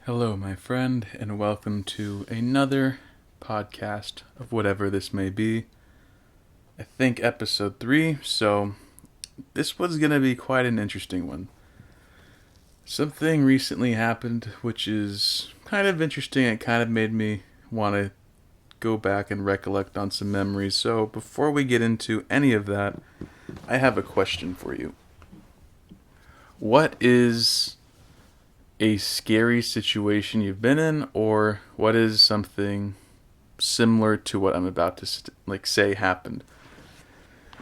Hello, my friend, and welcome to another podcast of whatever this may be. I think episode 3, so this was going to be quite an interesting one. Something recently happened which is kind of interesting. It kind of made me want to go back and recollect on some memories. So before we get into any of that, I have a question for you. What is a scary situation you've been in, or what is something similar to what I'm about to say happened?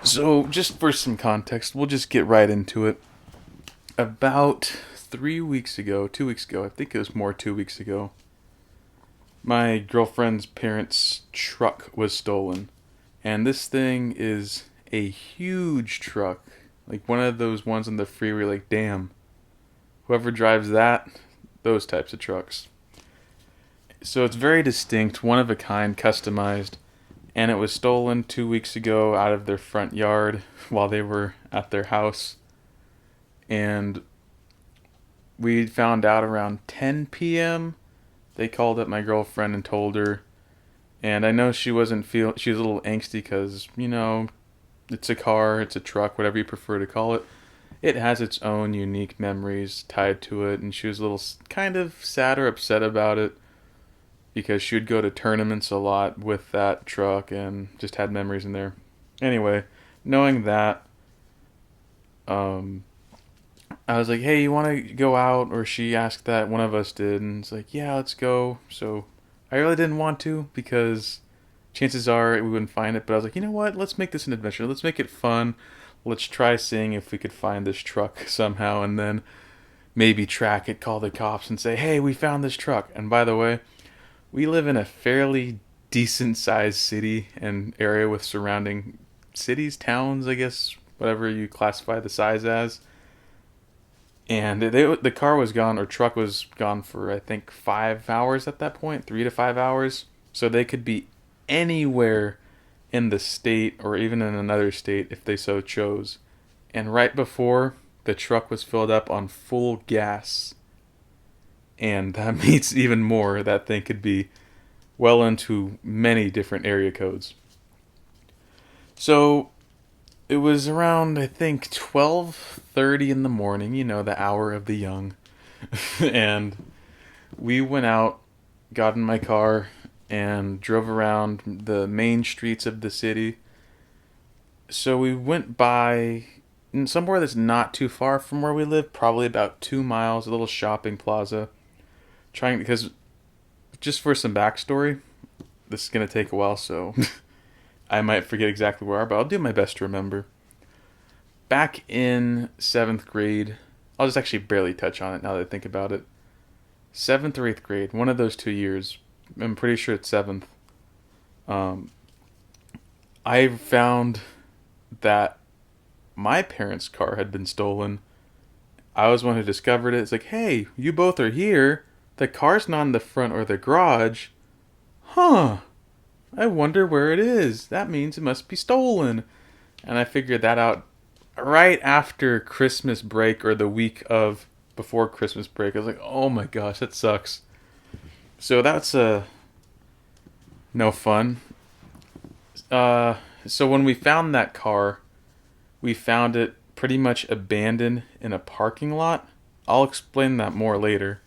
So, just for some context, we'll just get right into it. About 3 weeks ago, 2 weeks ago, I think it was more 2 weeks ago, my girlfriend's parents' truck was stolen. And this thing is a huge truck. Like one of those ones on the freeway, like, damn, whoever drives that, those types of trucks. So it's very distinct, one of a kind, customized, and it was stolen 2 weeks ago out of their front yard while they were at their house. And we found out around 10 p.m. They called up my girlfriend and told her. And I know she was a little angsty because, it's a car, it's a truck, whatever you prefer to call it. It has its own unique memories tied to it, and she was a little kind of sad or upset about it because she would go to tournaments a lot with that truck and just had memories in there. Anyway, knowing that, I was like, hey, you want to go out? Or she asked that, one of us did, and it's like, yeah, let's go. So I really didn't want to because chances are we wouldn't find it, but I was like, you know what? Let's make this an adventure. Let's make it fun. Let's try seeing if we could find this truck somehow and then maybe track it, call the cops and say, hey, we found this truck. And by the way, we live in a fairly decent sized city and area with surrounding cities, towns, I guess, whatever you classify the size as. And the car was gone, or truck was gone for, I think, 5 hours at that point, 3 to 5 hours. So they could be anywhere in the state or even in another state if they so chose. And right before, the truck was filled up on full gas. And that means even more. That thing could be well into many different area codes. So it was around, I think, 12:30 in the morning, the hour of the young. And we went out, got in my car, and drove around the main streets of the city. So we went by somewhere that's not too far from where we live, probably about 2 miles, a little shopping plaza. Because just for some backstory, this is going to take a while, so I might forget exactly where we are, but I'll do my best to remember. Back in 7th grade, I'll just actually barely touch on it now that I think about it. 7th or 8th grade, one of those 2 years. I'm pretty sure it's 7th. I found that my parents' car had been stolen. I was the one who discovered it. It's like, hey, you both are here. The car's not in the front or the garage. Huh. I wonder where it is. That means it must be stolen. And I figured that out right after Christmas break or the week of before Christmas break. I was like, oh my gosh, that sucks. So that's no fun. So when we found that car, we found it pretty much abandoned in a parking lot. I'll explain that more later.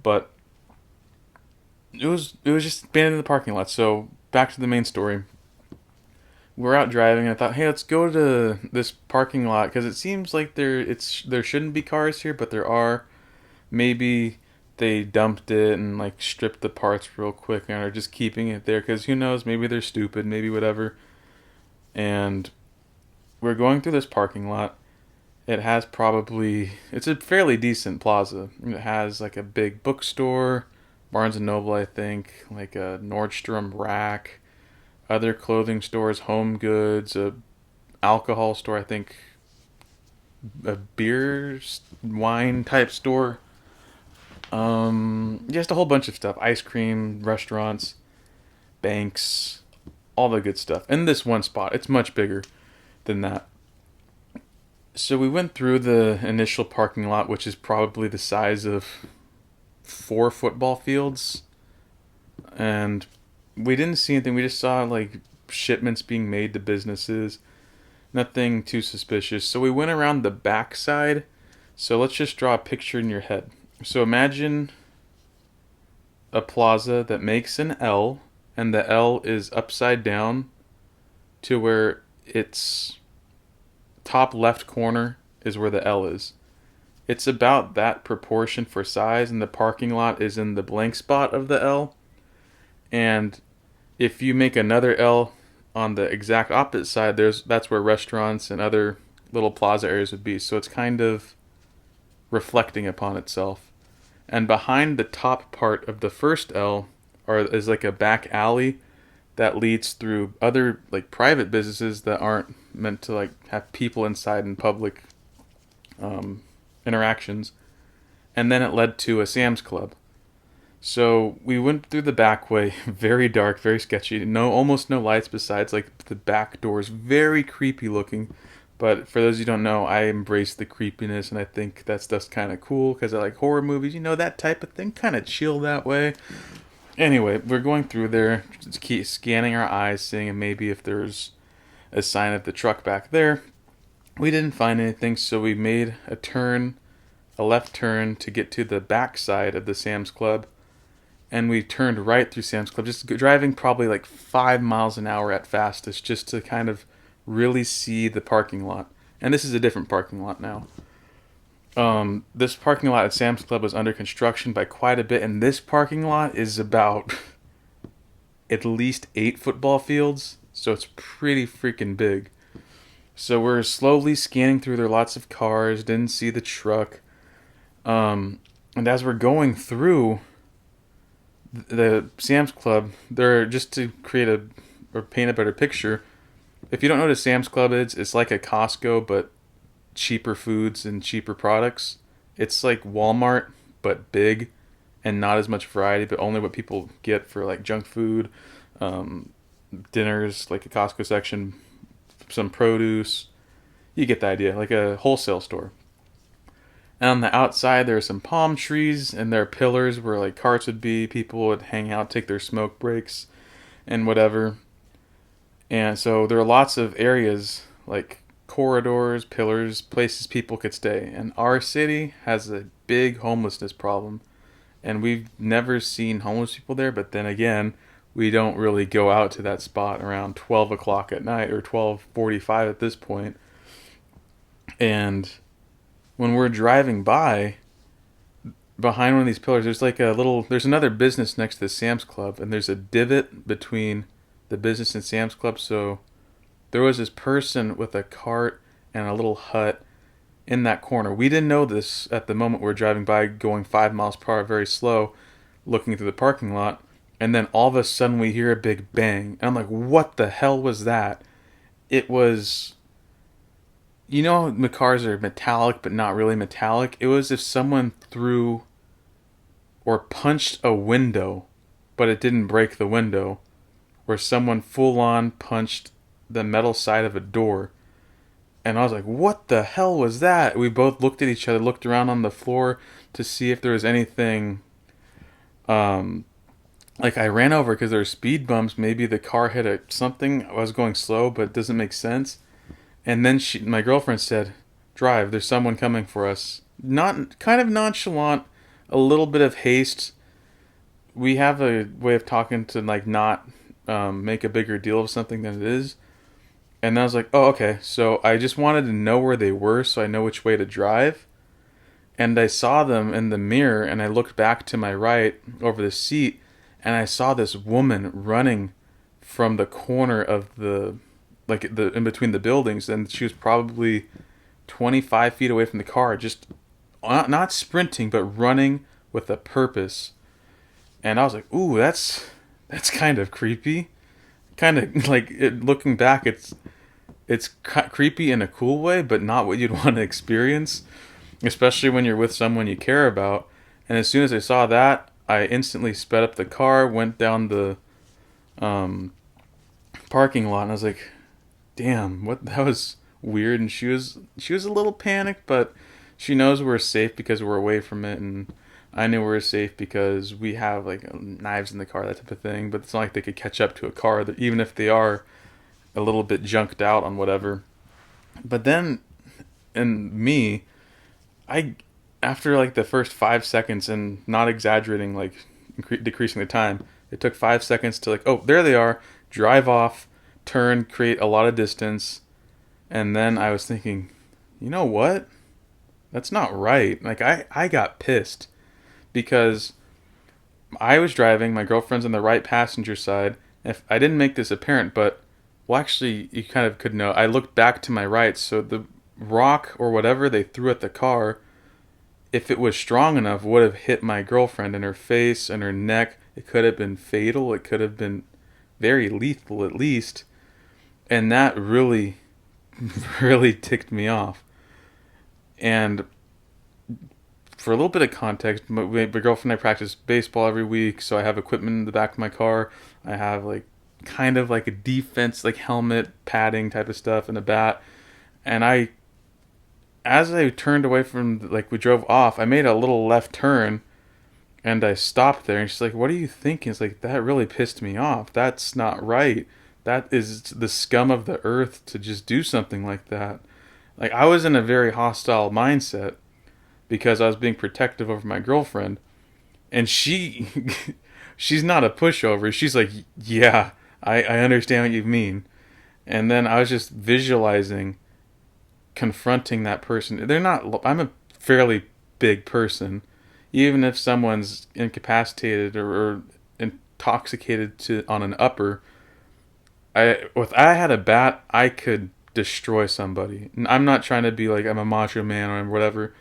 But it was just abandoned in the parking lot. So back to the main story. We're out driving, and I thought, hey, let's go to this parking lot because it seems like there shouldn't be cars here, but there are. Maybe they dumped it and like stripped the parts real quick and are just keeping it there because who knows? Maybe they're stupid, maybe whatever. And we're going through this parking lot. It's a fairly decent plaza. It has like a big bookstore, Barnes and Noble, I think, like a Nordstrom rack, other clothing stores, home goods, a alcohol store, I think, a beer, wine type store. Just a whole bunch of stuff. Ice cream, restaurants, banks, all the good stuff. In this one spot, it's much bigger than that. So we went through the initial parking lot, which is probably the size of 4 football fields, and we didn't see anything. We just saw like shipments being made to businesses. Nothing too suspicious. So we went around the backside. So let's just draw a picture in your head. So imagine a plaza that makes an L, and the L is upside down to where its top left corner is where the L is. It's about that proportion for size, and the parking lot is in the blank spot of the L. And if you make another L on the exact opposite side, that's where restaurants and other little plaza areas would be. So it's kind of reflecting upon itself. And behind the top part of the first L is like a back alley that leads through other like private businesses that aren't meant to like have people inside in public interactions. And then it led to a Sam's Club. So we went through the back way, very dark, very sketchy. Almost no lights besides like the back doors, very creepy looking. But for those who don't know, I embrace the creepiness, and I think that's kind of cool because I like horror movies. That type of thing, kind of chill that way. Anyway, we're going through there, just keep scanning our eyes, seeing maybe if there's a sign of the truck back there. We didn't find anything, so we made a left turn to get to the back side of the Sam's Club. And we turned right through Sam's Club, just driving probably like 5 miles an hour at fastest, just to kind of really see the parking lot. And this is a different parking lot now. This parking lot at Sam's Club was under construction by quite a bit, and this parking lot is about at least 8 football fields, so it's pretty freaking big. So we're slowly scanning through. There are lots of cars, didn't see the truck. And as we're going through the Sam's Club, just to paint a better picture, if you don't know what a Sam's Club is, it's like a Costco, but cheaper foods and cheaper products. It's like Walmart, but big and not as much variety, but only what people get for like junk food, dinners, like a Costco section, some produce. You get the idea, like a wholesale store. And on the outside, there are some palm trees, and there are pillars where like carts would be. People would hang out, take their smoke breaks, and whatever. And so there are lots of areas like corridors, pillars, places people could stay. And our city has a big homelessness problem. And we've never seen homeless people there, but then again, we don't really go out to that spot around 12 o'clock at night, or 12:45 at this point. And when we're driving by, behind one of these pillars, there's another business next to the Sam's Club, and there's a divot between the business and Sam's Club. So there was this person with a cart and a little hut in that corner. We didn't know this at the moment we were driving by, going 5 miles per hour, very slow, looking through the parking lot. And then all of a sudden we hear a big bang. And I'm like, what the hell was that? It was, the cars are metallic, but not really metallic. It was if someone threw or punched a window, but it didn't break the window. Where someone full on punched the metal side of a door. And I was like, what the hell was that? We both looked at each other, looked around on the floor to see if there was anything. Like I ran over because there were speed bumps. Maybe the car hit something. I was going slow, but it doesn't make sense. And then my girlfriend said, drive, there's someone coming for us. Not kind of nonchalant, a little bit of haste. We have a way of talking to like not make a bigger deal of something than it is. And I was like, oh, okay. So I just wanted to know where they were so I know which way to drive. And I saw them in the mirror, and I looked back to my right over the seat, and I saw this woman running from the corner of the in between the buildings, and she was probably 25 feet away from the car, just not sprinting, but running with a purpose. And I was like, ooh, that's kind of creepy. Kind of like looking back, it's creepy in a cool way, but not what you'd want to experience, especially when you're with someone you care about. And as soon as I saw that, I instantly sped up the car, went down the parking lot, and I was like, damn, that was weird. And she was a little panicked, but she knows we're safe because we're away from it. And I knew we were safe because we have like knives in the car, that type of thing. But it's not like they could catch up to a car, that even if they are a little bit junked out on whatever. But then, and me, I after like the first 5 seconds, and not exaggerating, like decreasing the time, it took 5 seconds to like, oh, there they are, drive off, turn, create a lot of distance, and then I was thinking, you know what? That's not right. Like I got pissed because I was driving, my girlfriend's on the right passenger side. If I didn't make this apparent, but well, actually, you kind of could know. I looked back to my right, so the rock or whatever they threw at the car, if it was strong enough, would have hit my girlfriend in her face and her neck. It could have been fatal. It could have been very lethal, at least. And that really, really ticked me off. And for a little bit of context, my girlfriend and I practice baseball every week, so I have equipment in the back of my car. I have like kind of like a defense, like helmet, padding type of stuff, and a bat. And as I turned away from, like, we drove off, I made a little left turn, and I stopped there. And she's like, "What are you thinking?" It's like, that really pissed me off. That's not right. That is the scum of the earth to just do something like that. Like, I was in a very hostile mindset because I was being protective over my girlfriend, and she's not a pushover. She's like, "Yeah, I understand what you mean." And then I was just visualizing confronting that person. I'm a fairly big person. Even if someone's incapacitated or intoxicated on an upper, if I had a bat, I could destroy somebody. I'm not trying to be like I'm a macho man or whatever.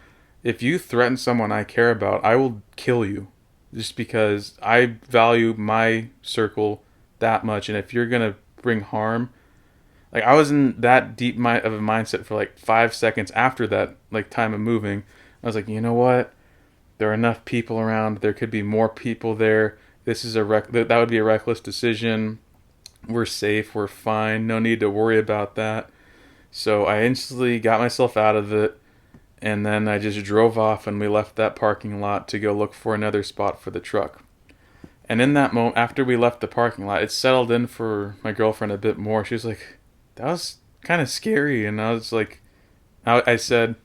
If you threaten someone I care about, I will kill you, just because I value my circle that much. And if you're gonna bring harm, like, I was in that deep of a mindset for like 5 seconds after that, like, time of moving. I was like, you know what? There are enough people around. There could be more people there. This is that would be a reckless decision. We're safe. We're fine. No need to worry about that. So I instantly got myself out of it, and then I just drove off, and we left that parking lot to go look for another spot for the truck. And in that moment, after we left the parking lot, it settled in for my girlfriend a bit more. She was like, "That was kind of scary." And I was like, I said,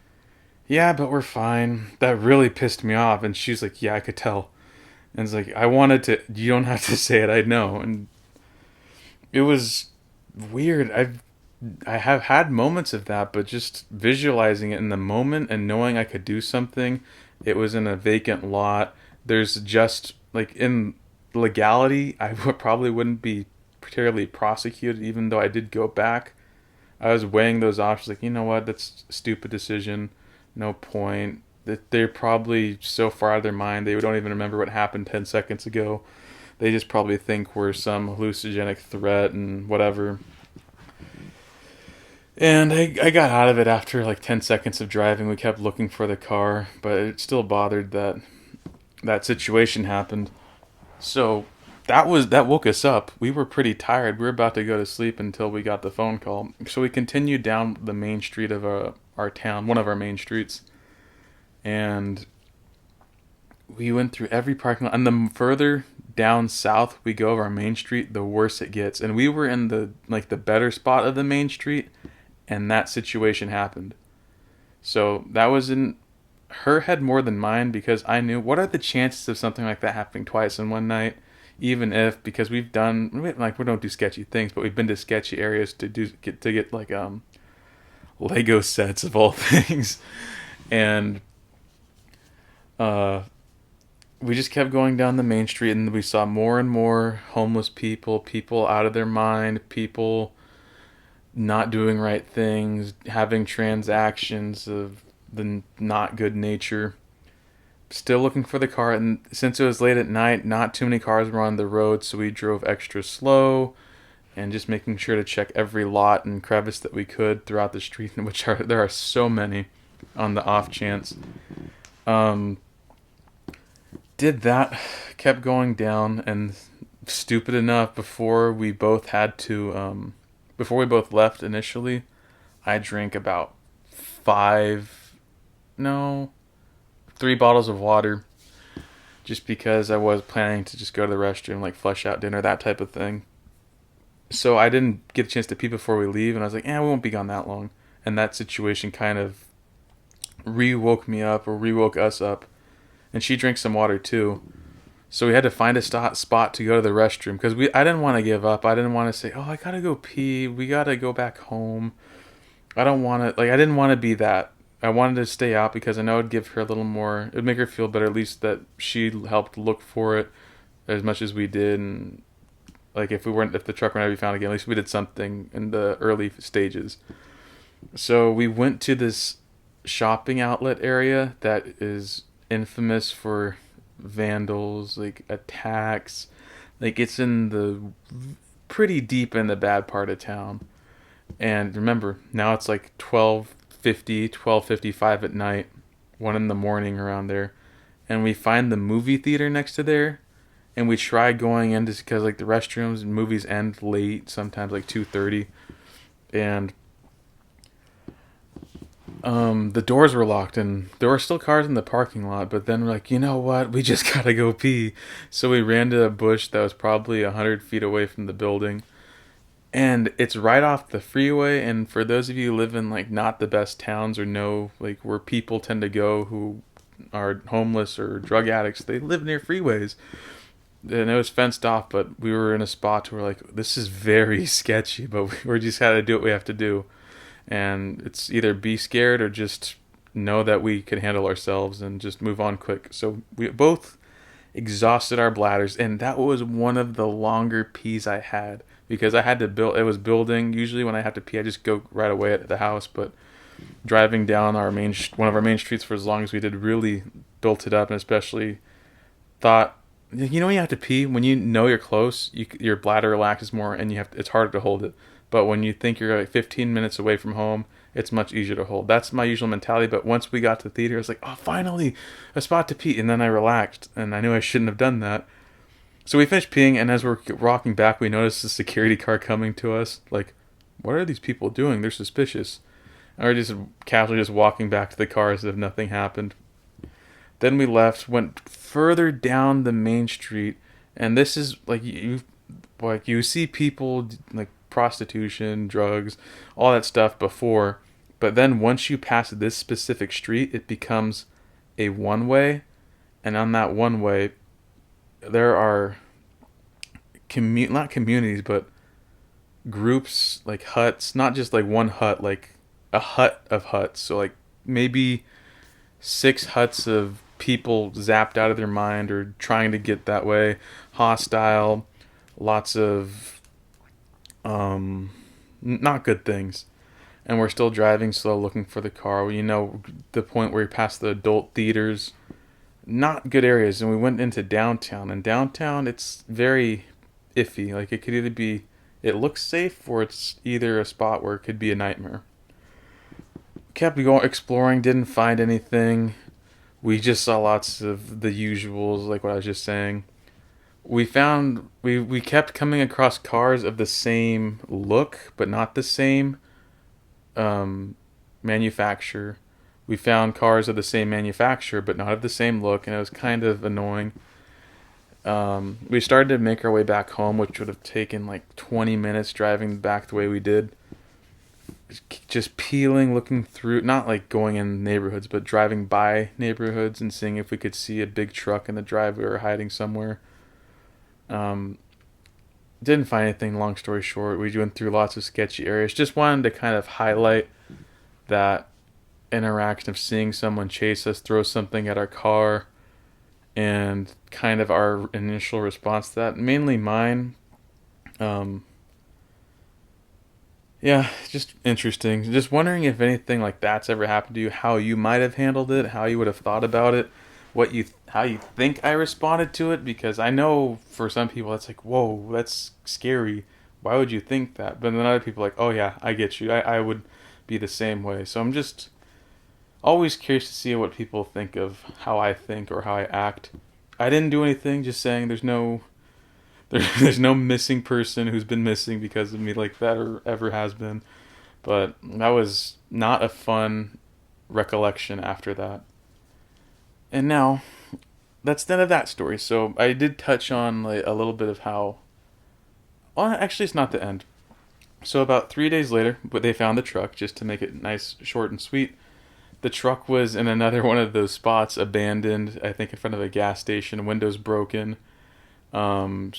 "Yeah, but we're fine." That really pissed me off. And she's like, "Yeah, I could tell." And it's like, you don't have to say it, I know. And it was weird. I have had moments of that, but just visualizing it in the moment and knowing I could do something. It was in a vacant lot. There's just, like, in legality, probably wouldn't be particularly prosecuted, even though I did go back. I was weighing those options, like, you know what, that's a stupid decision. No point. They're probably so far out of their mind, they don't even remember what happened 10 seconds ago. They just probably think we're some hallucinogenic threat and whatever. And I got out of it after like 10 seconds of driving. We kept looking for the car, but it still bothered that situation happened. So that woke us up. We were pretty tired. We were about to go to sleep until we got the phone call. So we continued down the main street of our town, one of our main streets. And we went through every parking lot. And the further down south we go of our main street, the worse it gets. And we were in the better spot of the main street, and that situation happened. So that was in her head more than mine, because I knew, what are the chances of something like that happening twice in one night? Even if, because we don't do sketchy things, but we've been to sketchy areas to get like Lego sets of all things. And we just kept going down the main street, and we saw more and more homeless people out of their mind, people not doing right things, having transactions of the not good nature. Still looking for the car, and since it was late at night, not too many cars were on the road, so we drove extra slow, and just making sure to check every lot and crevice that we could throughout the street, there are so many, on the off chance. Did that, kept going down, and stupid enough, before we both left initially, I drank about 3 bottles of water. just because I was planning to just go to the restroom, like flush out dinner, that type of thing. So I didn't get a chance to pee before we leave, and I was like, we won't be gone that long. And that situation kind of re-woke me up, or re-woke us up. And she drank some water too. So we had to find a spot to go to the restroom, because I didn't want to give up. I didn't want to say, I gotta go pee. We gotta go back home. I don't want to, like, I didn't want to be that. I wanted to stay out because I know it'd give her a little more, it'd make her feel better, at least that she helped look for it as much as we did. And like, if the truck were never be found again, at least we did something in the early stages. So we went to this shopping outlet area that is infamous for vandals, like attacks. Like, it's in the pretty deep in the bad part of town. And remember, now it's like 12:55 at night, 1 in the morning around there. And we find the movie theater next to there. And we try going in just because, like, the restrooms and movies end late, sometimes like 2:30. And the doors were locked, and there were still cars in the parking lot. But then we're like, you know what? We just gotta go pee. So we ran to a bush that was probably 100 feet away from the building. And it's right off the freeway. And for those of you who live in, like, not the best towns, or know, like, where people tend to go who are homeless or drug addicts, they live near freeways. And it was fenced off, but we were in a spot where, like, this is very sketchy, but we just had to do what we have to do. And it's either be scared or just know that we can handle ourselves and just move on quick. So we both exhausted our bladders, and that was one of the longer pees I had, because I had to build. It was building. Usually when I have to pee, I just go right away at the house. But driving down one of our main streets for as long as we did really built it up, and especially thought, when you have to pee, when you know you're close, your bladder relaxes more, and it's harder to hold it. But when you think you're like 15 minutes away from home, it's much easier to hold. That's my usual mentality. But once we got to the theater, I was like, finally, a spot to pee. And then I relaxed, and I knew I shouldn't have done that. So we finished peeing, and as we're walking back, we noticed a security car coming to us. Like, what are these people doing? They're suspicious. And we're just casually just walking back to the car as if nothing happened. Then we left, went further down the main street, and this is like you see people like prostitution, drugs, all that stuff before, but then once you pass this specific street, it becomes a one-way, and on that one-way, there are not communities, but groups, like huts, not just like one hut, like a hut of huts. So like maybe 6 huts of people zapped out of their mind or trying to get that way, hostile, lots of not good things. And we're still driving slow, looking for the car. The point where we passed the adult theaters, not good areas. And we went into downtown, and downtown, it's very iffy. Like, it could either be, it looks safe, or it's either a spot where it could be a nightmare. Kept going, exploring, didn't find anything. We just saw lots of the usuals, like what I was just saying. We kept coming across cars of the same look, but not the same manufacturer. We found cars of the same manufacturer, but not of the same look, and it was kind of annoying. We started to make our way back home, which would have taken like 20 minutes driving back the way we did. Just peeling, looking through, not like going in neighborhoods, but driving by neighborhoods and seeing if we could see a big truck in the driveway or hiding somewhere. Didn't find anything, long story short. We went through lots of sketchy areas. Just wanted to kind of highlight that interaction of seeing someone chase us, throw something at our car, and kind of our initial response to that. Mainly mine. Yeah, just interesting. Just wondering if anything like that's ever happened to you, how you might have handled it, how you would have thought about it, how you think I responded to it, because I know for some people it's like, whoa, that's scary. Why would you think that? But then other people are like, oh yeah, I get you. I would be the same way. So I'm just always curious to see what people think of how I think or how I act. I didn't do anything, just saying there's no missing person who's been missing because of me like that, or ever has been. But that was not a fun recollection after that. And now, that's the end of that story. So I did touch on like a little bit of how. Well, actually, it's not the end. So about 3 days later, but they found the truck just to make it nice, short, and sweet. The truck was in another one of those spots, abandoned. I think in front of a gas station. Windows broken. Um,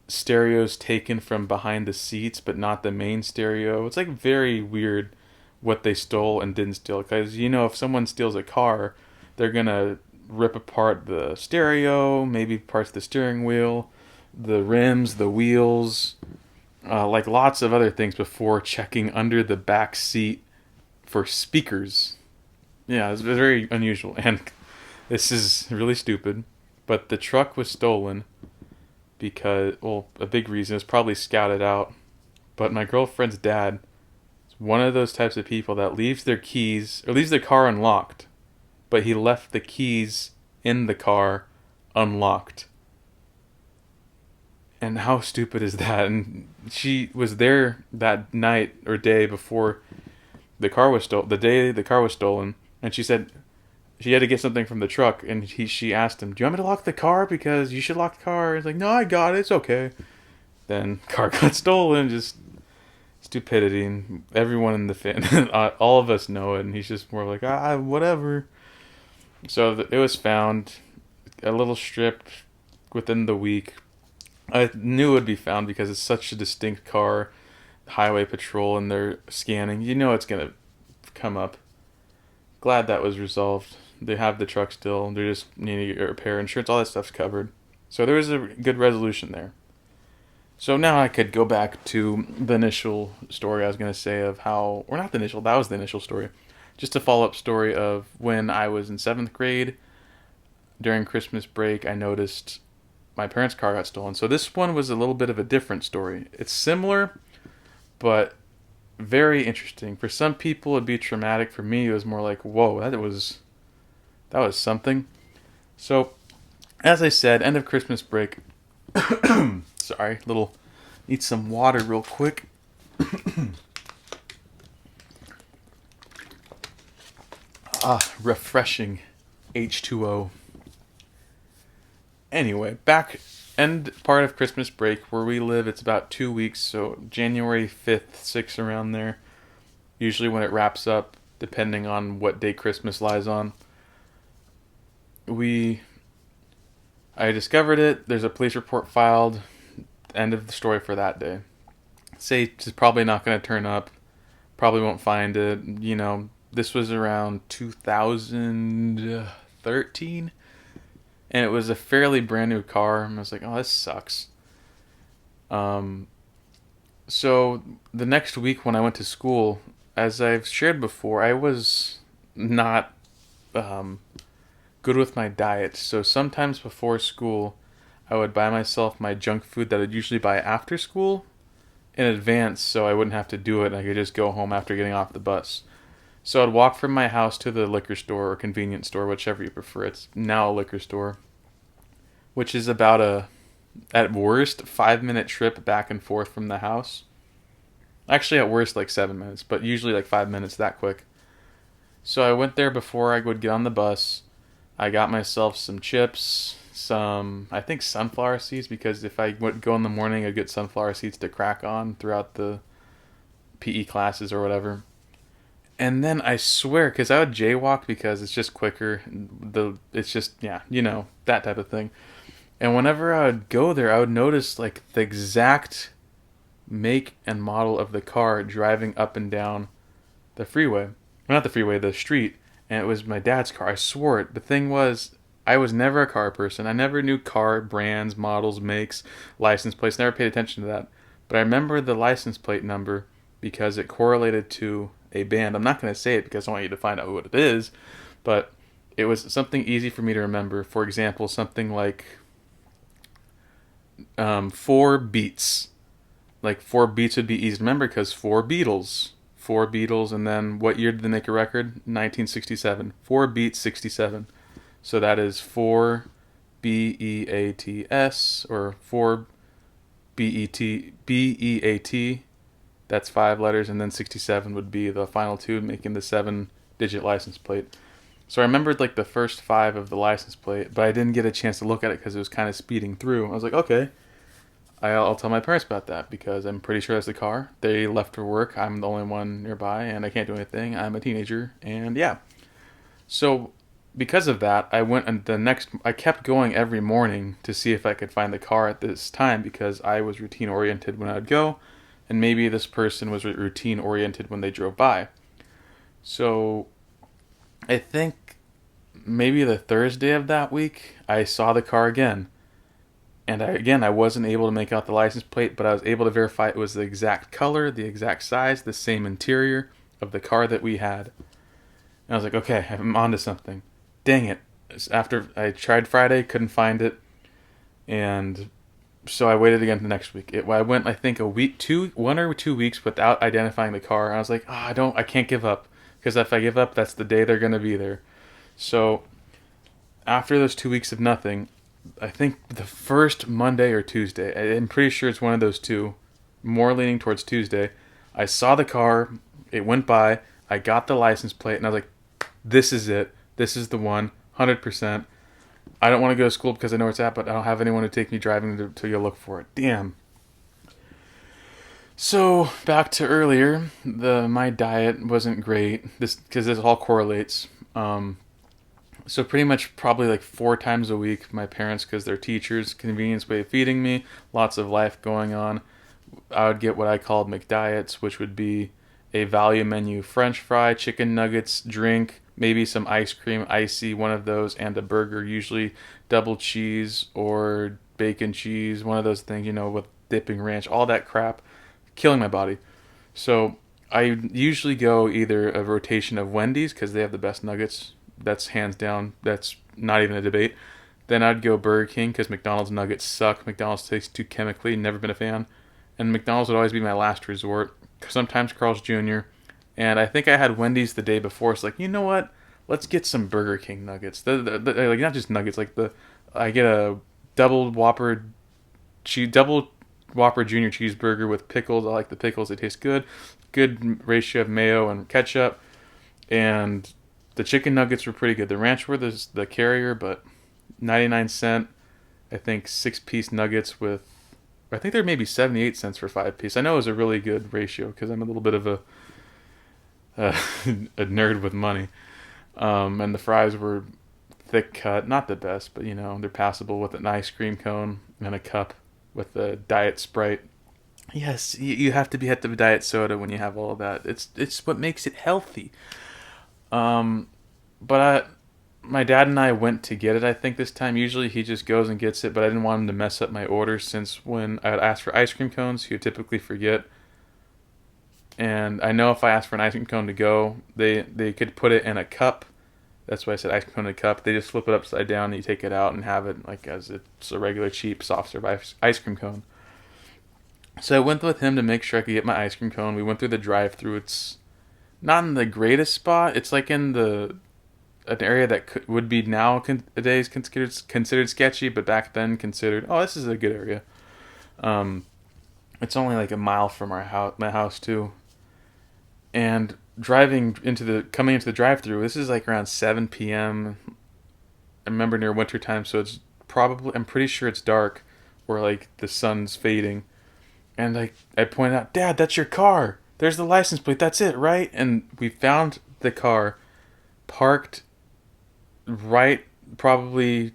Stereos taken from behind the seats, but not the main stereo. It's like very weird what they stole and didn't steal. Because if someone steals a car, they're gonna rip apart the stereo, maybe parts of the steering wheel, the rims, the wheels, like lots of other things before checking under the back seat for speakers. Yeah, it's very unusual, and this is really stupid. But the truck was stolen because, well, a big reason is probably scouted out. But my girlfriend's dad is one of those types of people that leaves their keys or leaves their car unlocked, but he left the keys in the car unlocked. And how stupid is that? And she was there that night or day before the car was stolen. The day the car was stolen, and she said she had to get something from the truck, and she asked him, "Do you want me to lock the car? Because you should lock the car." He's like, "No, I got it. It's okay." Then car got stolen. Just stupidity, and everyone in the fan, all of us know it. And he's just more like, whatever. So it was found, a little strip within the week. I knew it would be found because it's such a distinct car. Highway patrol, and they're scanning. It's gonna come up. Glad that was resolved. They have the truck still. They're just needing to repair insurance. All that stuff's covered. So there was a good resolution there. So now I could go back to the initial story I was going to say of how, or not the initial, that was the initial story. Just a follow-up story of when I was in 7th grade. During Christmas break, I noticed my parents' car got stolen. So this one was a little bit of a different story. It's similar, but very interesting. For some people, it'd be traumatic. For me, it was more like, whoa, that was something. So, as I said, end of Christmas break. Sorry, eat some water real quick. Refreshing H2O. Anyway, back end part of Christmas break where we live, it's about 2 weeks, so January 5th, 6th, around there. Usually when it wraps up, depending on what day Christmas lies on. I discovered it. There's a police report filed. End of the story for that day. Say it's probably not going to turn up. Probably won't find it. This was around 2013. And it was a fairly brand new car. And I was like, oh, this sucks. So the next week when I went to school, as I've shared before, I was not good with my diet. So sometimes before school, I would buy myself my junk food that I'd usually buy after school in advance so I wouldn't have to do it and I could just go home after getting off the bus. So I'd walk from my house to the liquor store or convenience store, whichever you prefer. It's now a liquor store, which is about at worst, 5-minute trip back and forth from the house. Actually, at worst, like 7 minutes, but usually like 5 minutes, that quick. So I went there before I would get on the bus. I got myself some chips, I think sunflower seeds, because if I would go in the morning, I'd get sunflower seeds to crack on throughout the PE classes or whatever. And then I swear, because I would jaywalk because it's just quicker. It's just, yeah, that type of thing. And whenever I would go there, I would notice like the exact make and model of the car driving up and down the freeway. Well, not the freeway, the street. And it was my dad's car. I swore it. The thing was, I was never a car person. I never knew car brands, models, makes, license plates. Never paid attention to that. But I remember the license plate number because it correlated to a band. I'm not going to say it because I want you to find out what it is. But it was something easy for me to remember. For example, something like 4 Beats. Like 4 Beats would be easy to remember because 4 Beatles. 4 Beatles, and then what year did they make a record? 1967. 4 Beats 67. So that is 4 BEATS, or 4 BEAT. That's 5 letters, and then 67 would be the final 2, making the 7-digit license plate. So I remembered like the first five of the license plate, but I didn't get a chance to look at it because it was kind of speeding through. I was like, okay, I'll tell my parents about that because I'm pretty sure that's the car. They left for work. I'm the only one nearby, and I can't do anything. I'm a teenager, and yeah. So because of that, I went and I kept going every morning to see if I could find the car at this time because I was routine oriented when I'd go, and maybe this person was routine oriented when they drove by. So I think maybe the Thursday of that week, I saw the car again. And I wasn't able to make out the license plate, but I was able to verify it was the exact color, the exact size, the same interior of the car that we had. And I was like, okay, I'm onto something. Dang it. After I tried Friday, couldn't find it. And so I waited again the next week. I went, I think, 1 or 2 weeks without identifying the car. And I was like, I can't give up. Because if I give up, that's the day they're going to be there. So after those 2 weeks of nothing, I think the first Monday or Tuesday, I'm pretty sure it's one of those two, more leaning towards Tuesday, I saw the car, it went by, I got the license plate, and I was like, this is it. This is the one, 100%. I don't want to go to school because I know where it's at, but I don't have anyone to take me driving to go look for it. Damn. So, back to earlier, my diet wasn't great, because this all correlates. So pretty much probably like 4 times a week, my parents, because they're teachers, convenience way of feeding me, lots of life going on. I would get what I called McDiets, which would be a value menu French fry, chicken nuggets, drink, maybe some ice cream, icy, one of those, and a burger, usually double cheese or bacon cheese, one of those things, with dipping ranch, all that crap, killing my body. So I usually go either a rotation of Wendy's, because they have the best nuggets. That's hands down. That's not even a debate. Then I'd go Burger King because McDonald's nuggets suck. McDonald's tastes too chemically. Never been a fan. And McDonald's would always be my last resort. Sometimes Carl's Jr. And I think I had Wendy's the day before. It's like, you know what? Let's get some Burger King nuggets. Like not just nuggets. I get a double Whopper Junior cheeseburger with pickles. I like the pickles. They taste good. Good ratio of mayo and ketchup. And the chicken nuggets were pretty good. The ranch were the carrier, but 99¢, I think, 6-piece nuggets with, I think they're maybe 78¢for 5-piece. I know it was a really good ratio because I'm a little bit of a a nerd with money. And the fries were thick cut, not the best, but they're passable, with an ice cream cone and a cup with a diet Sprite. Yes, you have to be at the diet soda when you have all of that. It's what makes it healthy. But my dad and I went to get it, I think, this time. Usually he just goes and gets it, but I didn't want him to mess up my order, since when I would ask for ice cream cones, he would typically forget. And I know if I asked for an ice cream cone to go, they could put it in a cup. That's why I said ice cream cone in a cup. They just flip it upside down and you take it out and have it like as it's a regular cheap soft serve ice cream cone. So I went with him to make sure I could get my ice cream cone. We went through the drive-thru. It's not in the greatest spot. It's like in an area that would be nowadays considered sketchy, but back then considered, oh, this is a good area. It's only like a mile from my house too. And coming into the drive-thru, this is like around 7 p.m. I remember near winter time, so I'm pretty sure it's dark, or like the sun's fading. And I point out, Dad, that's your car. There's the license plate. That's it, right? And we found the car parked right, probably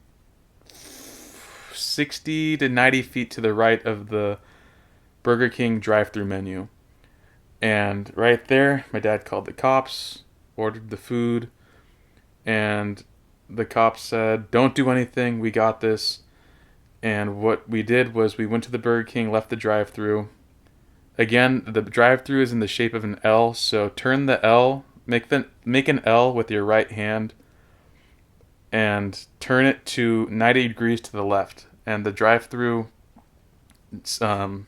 60 to 90 feet to the right of the Burger King drive-thru menu. And right there, my dad called the cops, ordered the food, and the cops said, don't do anything, we got this. And what we did was we went to the Burger King, left the drive-thru. Again, the drive-thru is in the shape of an L, so turn the L, make an L with your right hand, and turn it to 90 degrees to the left. And the drive-thru sign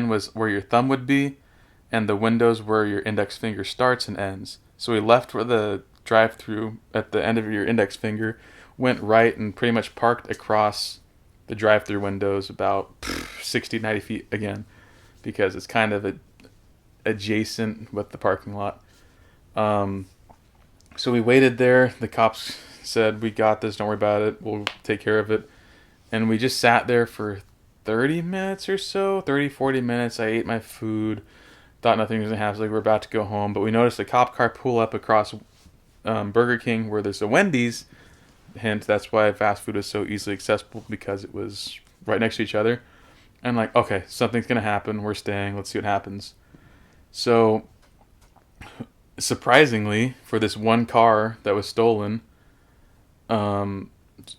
was where your thumb would be, and the windows where your index finger starts and ends. So we left where the drive-thru at the end of your index finger, went right, and pretty much parked across the drive-thru windows about 60, 90 feet again, because it's kind of adjacent with the parking lot. So So we waited there. The cops said, "We got this. Don't worry about it. We'll take care of it." And we just sat there for 30 minutes or so, 30, 40 minutes. I ate my food, thought nothing was going to happen. So, like, we're about to go home. But we noticed a cop car pull up across Burger King where there's a Wendy's. Hint, that's why fast food is so easily accessible, because it was right next to each other. And like, okay, something's going to happen. We're staying. Let's see what happens. So, surprisingly, for this one car that was stolen, a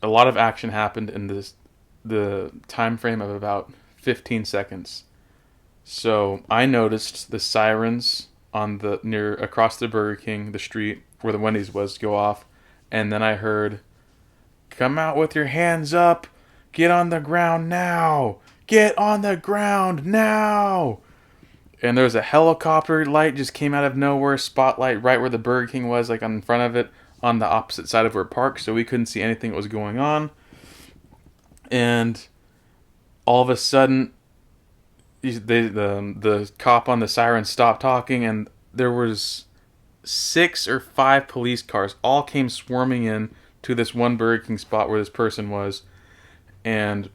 lot of action happened in the time frame of about 15 seconds. So I noticed the sirens on the near across the Burger King, the street where the Wendy's was, go off, and then I heard, "Come out with your hands up! Get on the ground now! Get on the ground now!" And there was a helicopter light just came out of nowhere, spotlight right where the Burger King was, like in front of it, on the opposite side of our park, so we couldn't see anything that was going on. And all of a sudden, the cop on the siren stopped talking, and there was 6 or 5 police cars all came swarming in to this one Burger King spot where this person was, and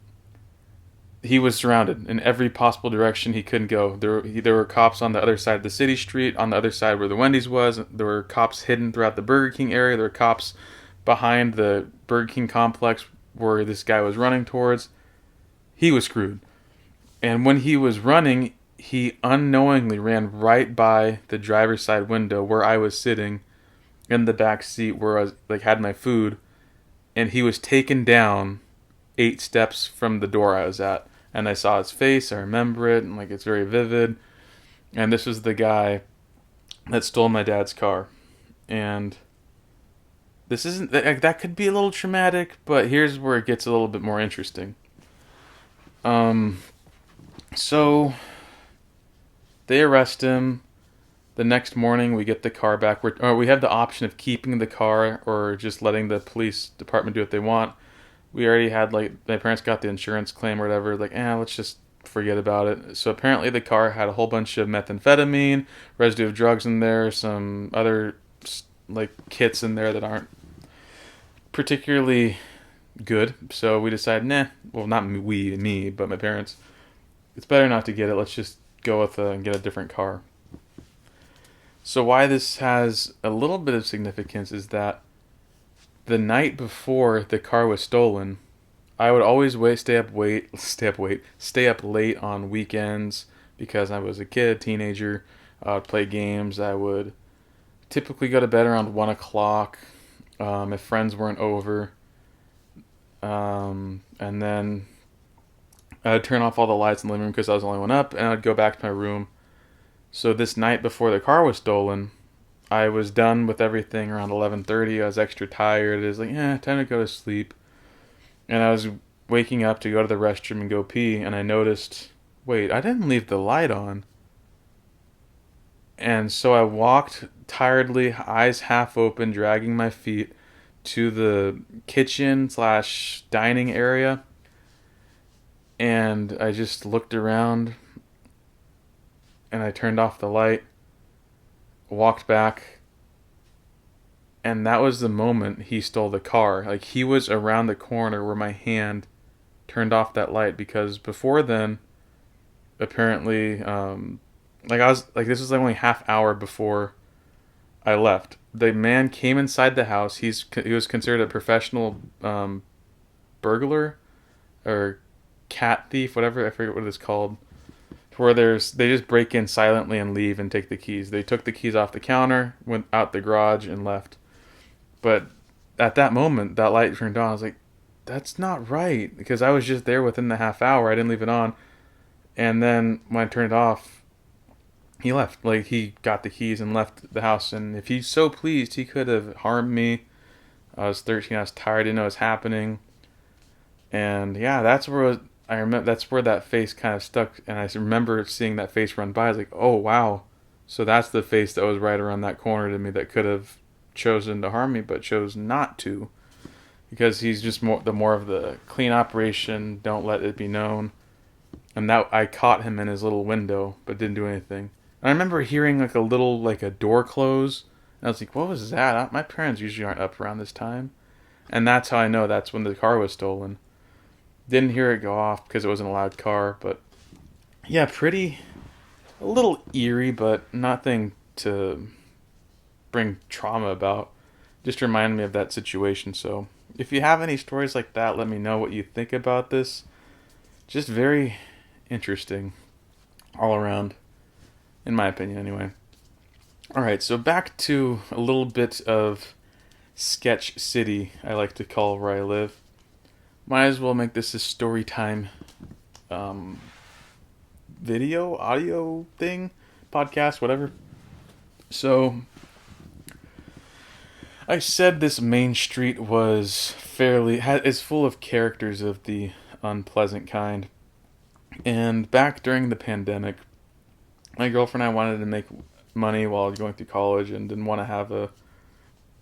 he was surrounded in every possible direction he couldn't go. There were cops on the other side of the city street, on the other side where the Wendy's was. There were cops hidden throughout the Burger King area. There were cops behind the Burger King complex where this guy was running towards. He was screwed. And when he was running, he unknowingly ran right by the driver's side window where I was sitting in the back seat where I was, like, had my food, and he was taken down 8 steps from the door I was at. And I saw his face. I remember it, and like, it's very vivid. And this was the guy that stole my dad's car. And this isn't, that could be a little traumatic, but here's where it gets a little bit more interesting. So they arrest him. The next morning, we get the car back. We have the option of keeping the car or just letting the police department do what they want. We already had, like, my parents got the insurance claim or whatever. Like, let's just forget about it. So apparently the car had a whole bunch of methamphetamine, residue of drugs in there, some other, like, kits in there that aren't particularly good. So we decided, well, not me, but my parents, it's better not to get it. Let's just go with and get a different car. So why this has a little bit of significance is that the night before the car was stolen, I would always stay up late on weekends because I was a kid, teenager. I would play games. I would typically go to bed around 1 o'clock if friends weren't over. And then I'd turn off all the lights in the living room because I was the only one up, and I'd go back to my room. So this night before the car was stolen, I was done with everything around 11:30. I was extra tired. It was like, time to go to sleep. And I was waking up to go to the restroom and go pee, and I noticed, wait, I didn't leave the light on. And so I walked tiredly, eyes half open, dragging my feet to the kitchen/dining area. And I just looked around, and I turned off the light, walked back, and that was the moment he stole the car. Like, he was around the corner where my hand turned off that light, because before then, apparently, this was like only half hour before I left. The man came inside the house. He was considered a professional burglar or cat thief, whatever, I forget what it's called. Where they just break in silently and leave and take the keys. They took the keys off the counter, went out the garage, and left. But at that moment, that light turned on. I was like, that's not right, because I was just there within the half hour. I didn't leave it on. And then when I turned it off, he left. Like, he got the keys and left the house. And if he's so pleased, he could have harmed me. I was 13. I was tired. I didn't know what was happening. And yeah, that's where I remember. That's where that face kind of stuck. And I remember seeing that face run by. I was like, oh wow. So that's the face that was right around that corner to me that could have chosen to harm me, but chose not to, because he's just more of the clean operation. Don't let it be known. And that I caught him in his little window, but didn't do anything. And I remember hearing like a door close, And I was like, what was that? My parents usually aren't up around this time. And that's how I know that's when the car was stolen. Didn't hear it go off because it wasn't a loud car, but yeah, pretty, a little eerie, but nothing to bring trauma about. Just reminded me of that situation. So if you have any stories like that, let me know what you think about this. Just very interesting all around, in my opinion, anyway. Alright, so back to a little bit of Sketch City, I like to call where I live. Might as well make this a story time um, video, audio thing, podcast, whatever. So, I said this main street was is full of characters of the unpleasant kind. And back during the pandemic, my girlfriend and I wanted to make money while going through college and didn't want to have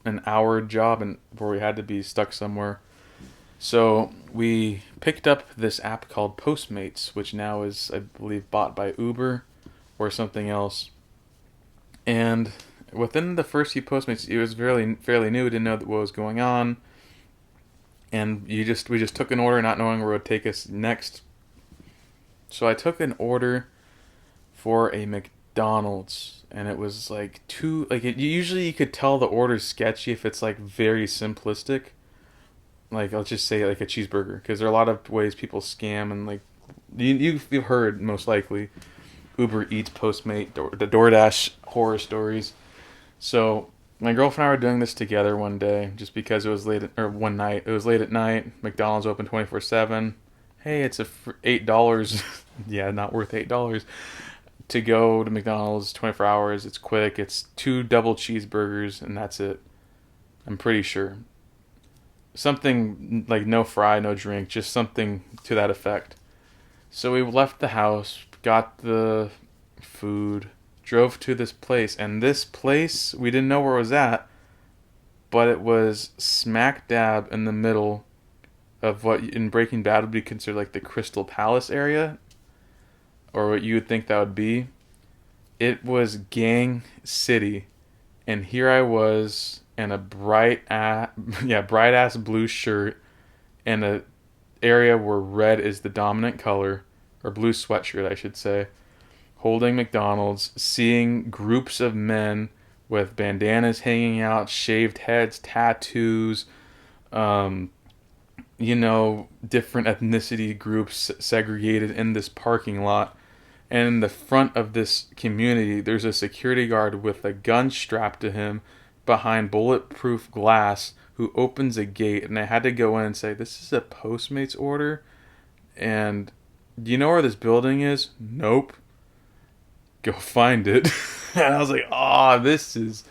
an hour job and where we had to be stuck somewhere. So we picked up this app called Postmates, which now is, I believe, bought by Uber or something else. And within the first few Postmates, it was fairly new. Didn't know what was going on, and we just took an order, not knowing where it would take us next. So I took an order for a McDonald's, and it was like usually you could tell the order's sketchy if it's like very simplistic. Like, let's just say like a cheeseburger, because there are a lot of ways people scam, and like you've heard most likely Uber Eats, Postmate, the DoorDash horror stories. So my girlfriend and I were doing this together one day, just because it was one night. It was late at night. McDonald's open 24/7. Hey, it's $8. Yeah, not worth $8 to go to McDonald's 24 hours. It's quick. It's 2 double cheeseburgers, and that's it. I'm pretty sure. Something like no fry, no drink, just something to that effect. So we left the house, got the food, drove to this place, and this place, we didn't know where it was at, but it was smack dab in the middle of what in Breaking Bad would be considered like the Crystal Palace area, or what you would think that would be. It was Gang City, and here I was in a bright ass blue shirt in a area where red is the dominant color, or blue sweatshirt I should say, holding McDonald's, seeing groups of men with bandanas hanging out, shaved heads, tattoos, different ethnicity groups segregated in this parking lot. And in the front of this community, there's a security guard with a gun strapped to him behind bulletproof glass who opens a gate. And I had to go in and say, this is a Postmates order. And do you know where this building is? Nope. Go find it. And I was like, oh, this is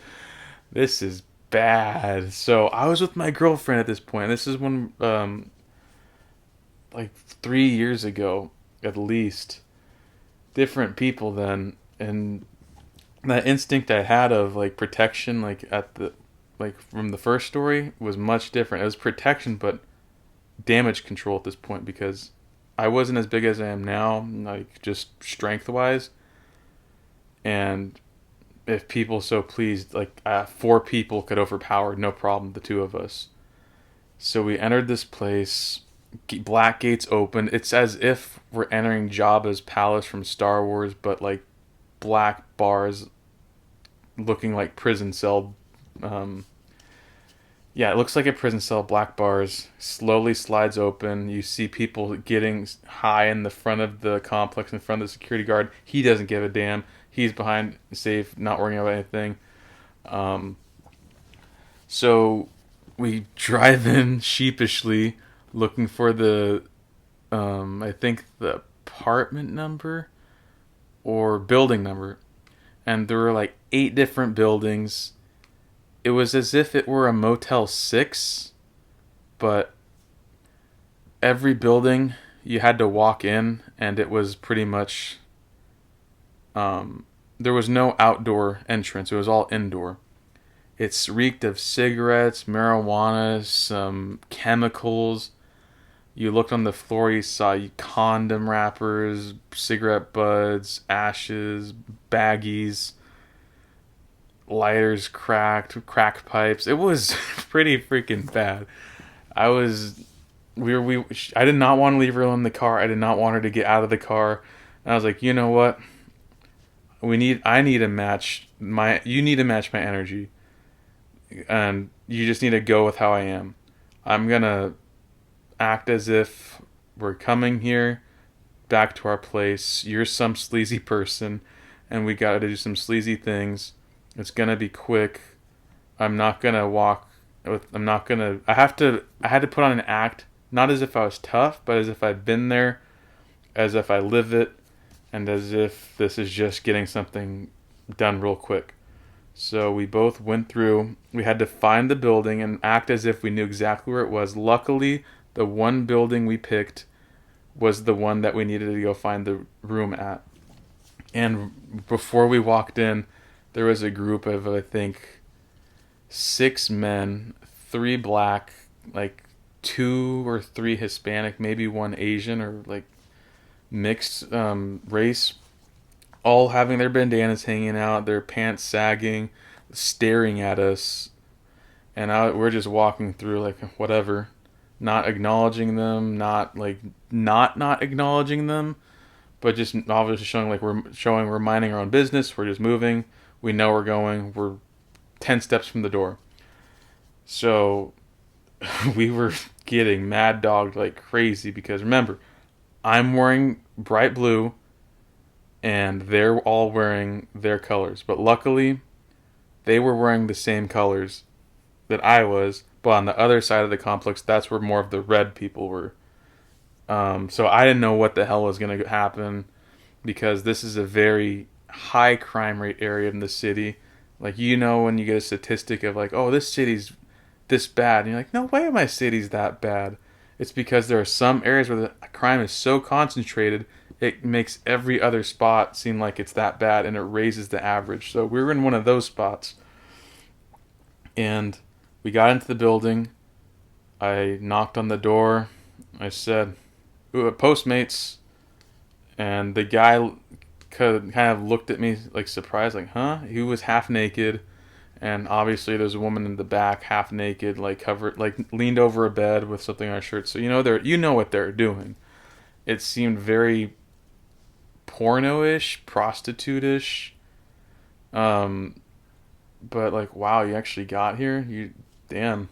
bad. So I was with my girlfriend at this point. This is when, like 3 years ago, at least. Different people then, and that instinct I had of like protection, like from the first story, was much different. It was protection, but damage control at this point, because I wasn't as big as I am now, like just strength wise. And if people so pleased, like 4 people could overpower, no problem, the 2 of us. So we entered this place. Black gates open. It's as if we're entering Jabba's palace from Star Wars, but like black bars looking like prison cell. It looks like a prison cell. Black bars slowly slides open. You see people getting high in the front of the complex, in front of the security guard. He doesn't give a damn. He's behind safe, not worrying about anything. So we drive in sheepishly, looking for I think the apartment number or building number. And there were like 8 different buildings. It was as if it were a Motel 6, but every building you had to walk in, and it was pretty much, there was no outdoor entrance. It was all indoor. It's reeked of cigarettes, marijuana, some chemicals. You looked on the floor, you saw condom wrappers, cigarette butts, ashes, baggies. lighters cracked, crack pipes. It was pretty freaking bad. I was we I did not want to leave her alone in the car. I did not want her to get out of the car. And I was like, you know what? I need to match my you need to match my energy. And you just need to go with how I am. I'm gonna act as if we're coming here back to our place. You're some sleazy person, and we gotta do some sleazy things. It's gonna be quick. I'm not gonna walk. I'm not gonna. I have to. I had to put on an act, not as if I was tough, but as if I'd been there, as if I live it, and as if this is just getting something done real quick. So we both went through. We had to find the building and act as if we knew exactly where it was. Luckily, the one building we picked was the one that we needed to go find the room at. And before we walked in, there was a group of, I think, 6 men, 3 black, like 2 or 3 Hispanic, maybe 1 Asian or like mixed race, all having their bandanas hanging out, their pants sagging, staring at us. And we're just walking through like whatever, not acknowledging them, not like not acknowledging them, but just obviously showing like we're minding our own business. We're just moving. We know we're going. We're 10 steps from the door. So we were getting mad dogged like crazy because remember, I'm wearing bright blue and they're all wearing their colors. But luckily, they were wearing the same colors that I was. But on the other side of the complex, that's where more of the red people were. So I didn't know what the hell was going to happen because this is a very high crime rate area in the city. Like, you know, when you get a statistic of like, oh, this city's this bad. And you're like, no way my city's that bad. It's because there are some areas where the crime is so concentrated, it makes every other spot seem like it's that bad and it raises the average. So we were in one of those spots. And we got into the building. I knocked on the door. I said, ooh, Postmates. And the guy kind of looked at me like surprised, like, huh? He was half naked. And obviously there's a woman in the back, half naked, like covered, like leaned over a bed with something on her shirt. So you know what they're doing. It seemed very porno-ish, prostitute-ish. But like, wow, you actually got here? Damn,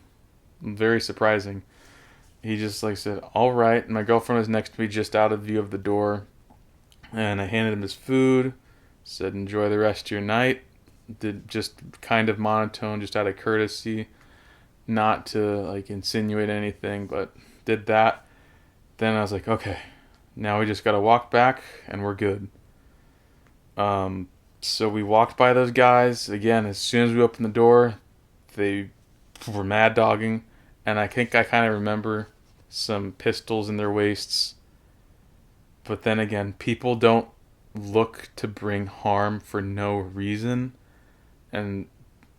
very surprising. He just like said, all right. And my girlfriend was next to me, just out of view of the door. And I handed him his food, said, enjoy the rest of your night. Did just kind of monotone, just out of courtesy, not to like insinuate anything, but did that. Then I was like, okay, now we just gotta walk back and we're good. So we walked by those guys again. As soon as we opened the door, they were mad dogging, and I think I kind of remember some pistols in their waists. But then again, people don't look to bring harm for no reason. And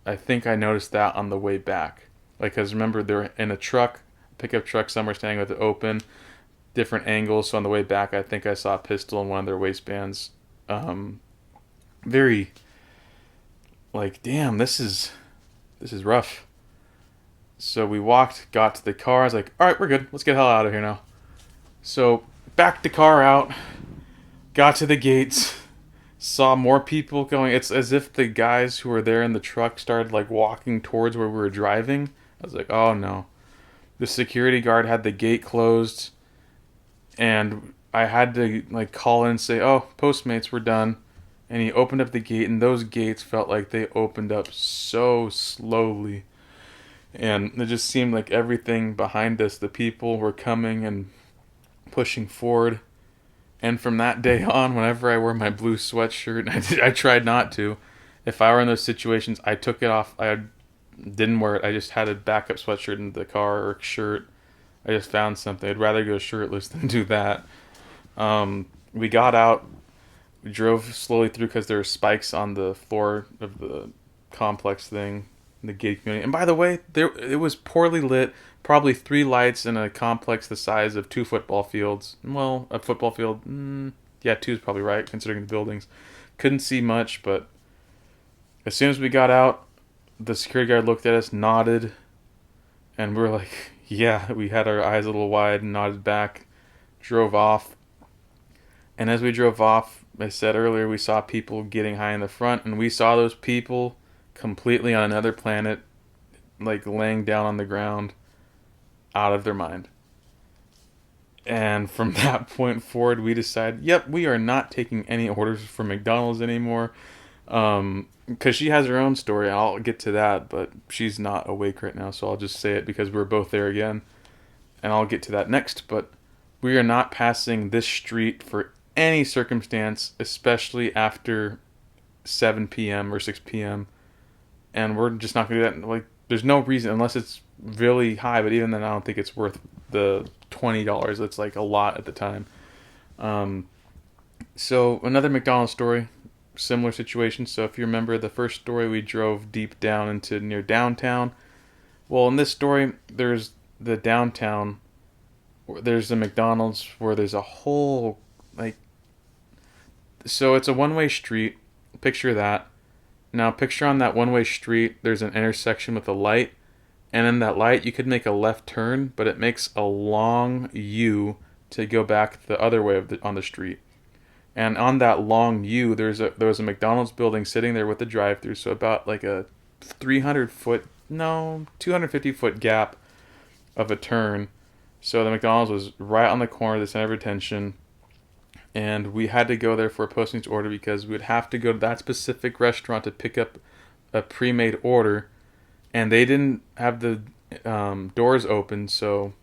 I think I noticed that on the way back. Like, because remember, they're in a truck, pickup truck, somewhere standing with it open, different angles. So on the way back, I think I saw a pistol in one of their waistbands. Very, like, damn, this is rough. So we got to the car. I was like, all right, we're good. Let's get the hell out of here now. So backed the car out, got to the gates. Saw more people going. It's as if the guys who were there in the truck started like walking towards where we were driving. I was like, oh no. The security guard had the gate closed, and I had to like call in and say, oh, Postmates, we're done. And he opened up the gate, and those gates felt like they opened up so slowly. And it just seemed like everything behind us, the people were coming and pushing forward. And from that day on, whenever I wear my blue sweatshirt, I tried not to. If I were in those situations, I took it off. I didn't wear it. I just had a backup sweatshirt in the car or a shirt. I just found something. I'd rather go shirtless than do that. We got out. We drove slowly through because there were spikes on the floor of the complex thing, the gated community. And by the way, it was poorly lit. Probably 3 lights in a complex the size of 2 football fields. Well, a football field, yeah, 2 is probably right, considering the buildings. Couldn't see much, but As soon as we got out, the security guard looked at us, nodded, and we were like, yeah, we had our eyes a little wide and nodded back, drove off. And as we drove off, I said earlier, we saw people getting high in the front, and we saw those people completely on another planet, like laying down on the ground, out of their mind. And from that point forward, we decided, yep, we are not taking any orders from McDonald's anymore. Because she has her own story. I'll get to that, but she's not awake right now, so I'll just say it because we're both there again. And I'll get to that next, but we are not passing this street for any circumstance, especially after 7 p.m. or 6 p.m. And we're just not going to do that. Like, there's no reason, unless it's really high, but even then, I don't think it's worth the $20. That's like a lot at the time. So, another McDonald's story, similar situation. So, if you remember the first story, we drove deep down into near downtown. Well, in this story, there's the downtown, there's a McDonald's where there's a whole, like, so it's a one-way street. Picture that. Now, picture on that one-way street, there's an intersection with a light. And in that light, you could make a left turn, but it makes a long U to go back the other way on the street. And on that long U, there was a McDonald's building sitting there with a drive-through, so about like a 250-foot gap of a turn. So the McDonald's was right on the corner of the center of attention. And we had to go there for a Postmates order because we would have to go to that specific restaurant to pick up a pre-made order. And they didn't have the doors open, so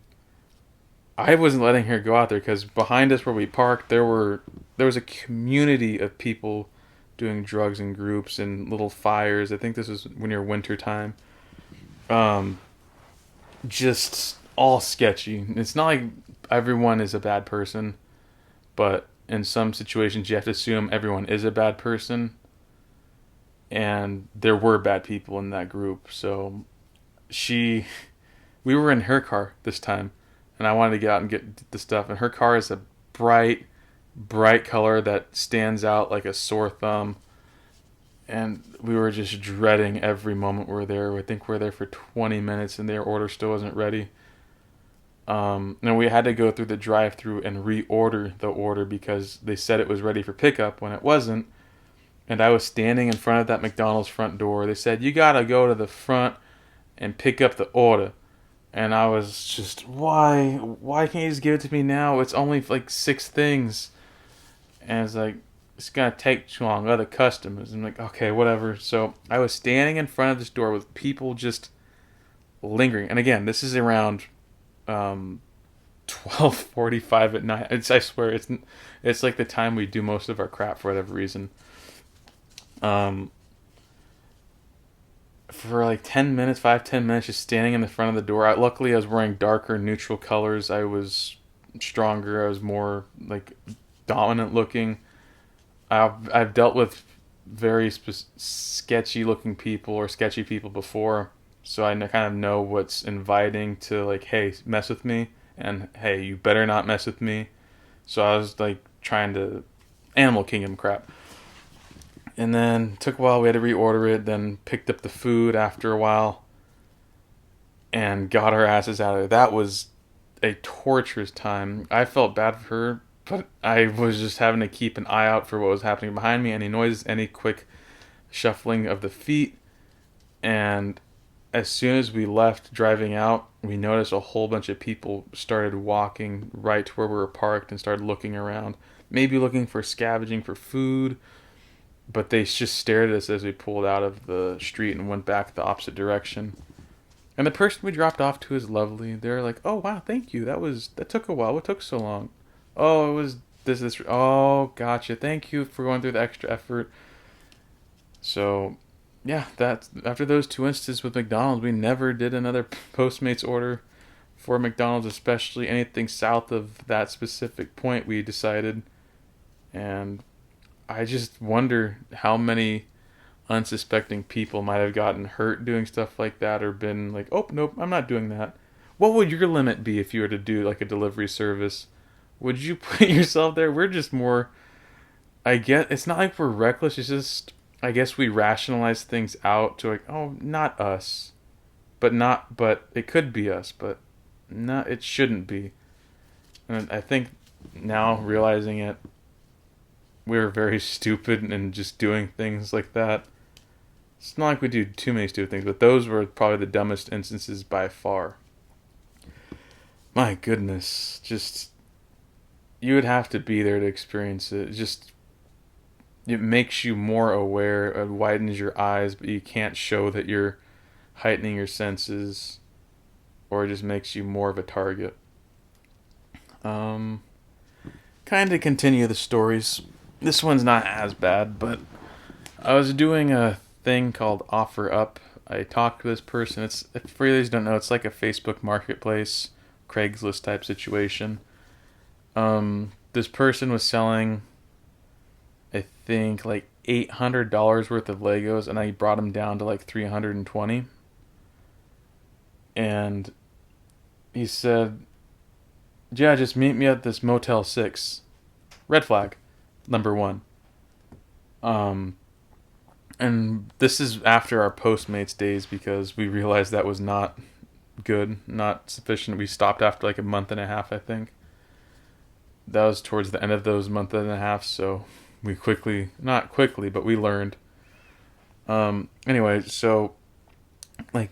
I wasn't letting her go out there because behind us where we parked, there was a community of people doing drugs in groups and little fires. I think this was near winter time. Just all sketchy. It's not like everyone is a bad person, but in some situations you have to assume everyone is a bad person. And there were bad people in that group. So we were in her car this time, and I wanted to get out and get the stuff. And her car is a bright color that stands out like a sore thumb. And we were just dreading every moment we were there. I think we were there for 20 minutes, and their order still wasn't ready. And we had to go through the drive-thru and reorder the order because they said it was ready for pickup when it wasn't. And I was standing in front of that McDonald's front door. They said, you gotta go to the front and pick up the order. And I was just, why? Why can't you just give it to me now? It's only like 6 things. And it's like, it's gonna take too long. Other customers. I'm like, okay, whatever. So I was standing in front of this door with people just lingering. And again, this is around 12:45 at night. I swear, it's like the time we do most of our crap for whatever reason. For like 10 minutes, 5-10 minutes, just standing in the front of the door. Luckily, I was wearing darker, neutral colors. I was stronger. I was more like dominant looking. I've dealt with very sketchy looking people or sketchy people before, so I kind of know what's inviting to, like, hey, mess with me, and hey, you better not mess with me. So I was like trying to Animal Kingdom crap. And then took a while, we had to reorder it, then picked up the food after a while and got our asses out of there. That was a torturous time. I felt bad for her, but I was just having to keep an eye out for what was happening behind me, any noises, any quick shuffling of the feet. And as soon as we left driving out, we noticed a whole bunch of people started walking right to where we were parked and started looking around, maybe looking for scavenging for food. But they just stared at us as we pulled out of the street and went back the opposite direction. And the person we dropped off to is lovely. They're like, "Oh wow, thank you. That took a while. What took so long?" "Oh, it was this. Oh, gotcha. Thank you for going through the extra effort." So, yeah, that's after those 2 instances with McDonald's, we never did another Postmates order for McDonald's, especially anything south of that specific point. We decided, and I just wonder how many unsuspecting people might have gotten hurt doing stuff like that or been like, oh, nope, I'm not doing that. What would your limit be if you were to do like a delivery service? Would you put yourself there? We're just more, I get, it's not like we're reckless. It's just I guess we rationalize things out to like, oh, not us, but it could be us, but no, it shouldn't be. And I think now realizing it, we were very stupid and just doing things like that. It's not like we do too many stupid things, but those were probably the dumbest instances by far. My goodness, just you would have to be there to experience it. It makes you more aware, it widens your eyes, but you can't show that you're heightening your senses, or it just makes you more of a target. Um, Kind of continue the stories. This one's not as bad, but I was doing a thing called Offer Up. I talked to this person. It's, for you who don't know, it's like a Facebook Marketplace, Craigslist type situation. This person was selling, I think, like $800 worth of Legos, and I brought them down to like 320. And he said, "Yeah, just meet me at this Motel 6. Red flag, number one. And this is after our Postmates days because we realized that was not good, not sufficient. We stopped after like a month and a half, I think. That was towards the end of those month and a half, so we not quickly, but we learned. Anyway, so like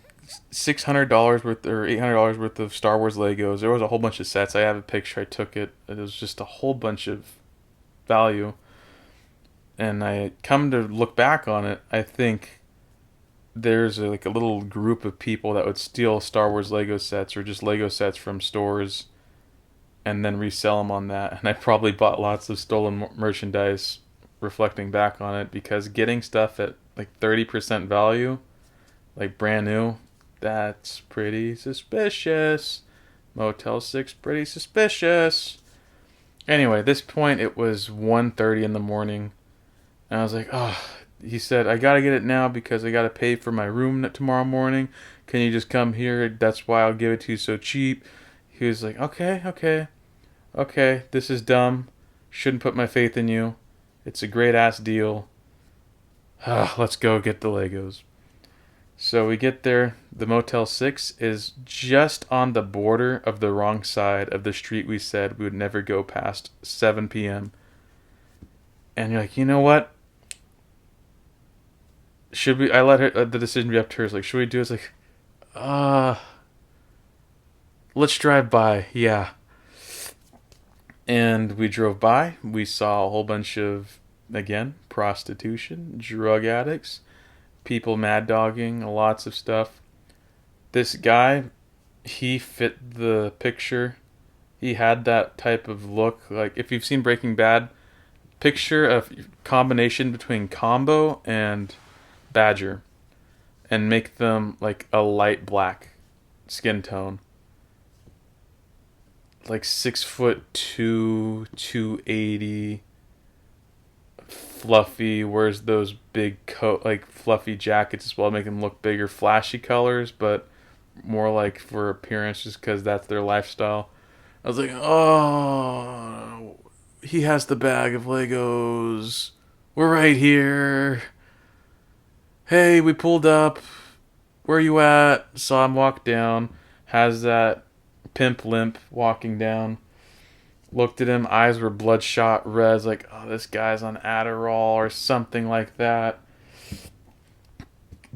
$600 worth or $800 worth of Star Wars Legos. There was a whole bunch of sets. I have a picture. I took it. It was just a whole bunch of value. And I come to look back on it, I think there's like a little group of people that would steal Star Wars Lego sets or just Lego sets from stores and then resell them on that. And I probably bought lots of stolen merchandise reflecting back on it because getting stuff at like 30% value, like brand new, that's pretty suspicious. Motel 6, pretty suspicious. Anyway, at this point it was 1:30 in the morning. And I was like, oh, he said, I gotta get it now because I gotta pay for my room tomorrow morning. Can you just come here? That's why I'll give it to you so cheap. He was like, okay, this is dumb. Shouldn't put my faith in you. It's a great ass deal. Let's go get the Legos. So we get there. The Motel 6 is just on the border of the wrong side of the street we said we would never go past 7 p.m. And you're like, you know what? Should we? I let her the decision be up to her. It's like, should we do? It's like, let's drive by. Yeah. And we drove by. We saw a whole bunch of, again, prostitution, drug addicts, people mad dogging, lots of stuff. This guy, he fit the picture. He had that type of look. Like if you've seen Breaking Bad, picture a combination between Combo and Badger and make them like a light black skin tone. Like 6'2", 280, fluffy, wears those big coat like fluffy jackets as well, make them look bigger, flashy colors, but more like for appearance just because that's their lifestyle. I was like, oh, he has the bag of Legos. We're right here. Hey, we pulled up. Where you at? Saw him walk down. Has that pimp limp walking down. Looked at him. Eyes were bloodshot red. Like, oh, this guy's on Adderall or something like that.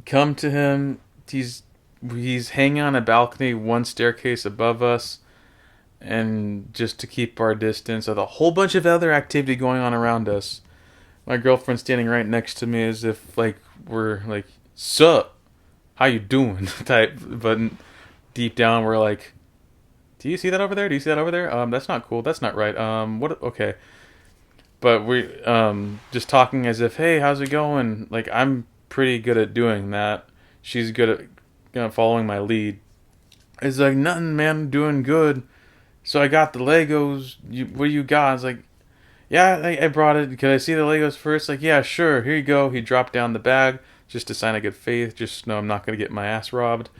Come to him. He's hanging on a balcony, one staircase above us. And just to keep our distance, with a whole bunch of other activity going on around us. My girlfriend's standing right next to me as if like we're like, sup, how you doing type, but deep down we're like, do you see that over there? Do you see that over there? That's not cool. That's not right. What? Okay. But we just talking as if, hey, how's it going? Like I'm pretty good at doing that. She's good at following my lead. It's like nothing, man. Doing good. So I got the Legos. What do you got? It's like, yeah, I brought it. Could I see the Legos first? Like, yeah, sure. Here you go. He dropped down the bag just to sign a good faith. Just know I'm not going to get my ass robbed.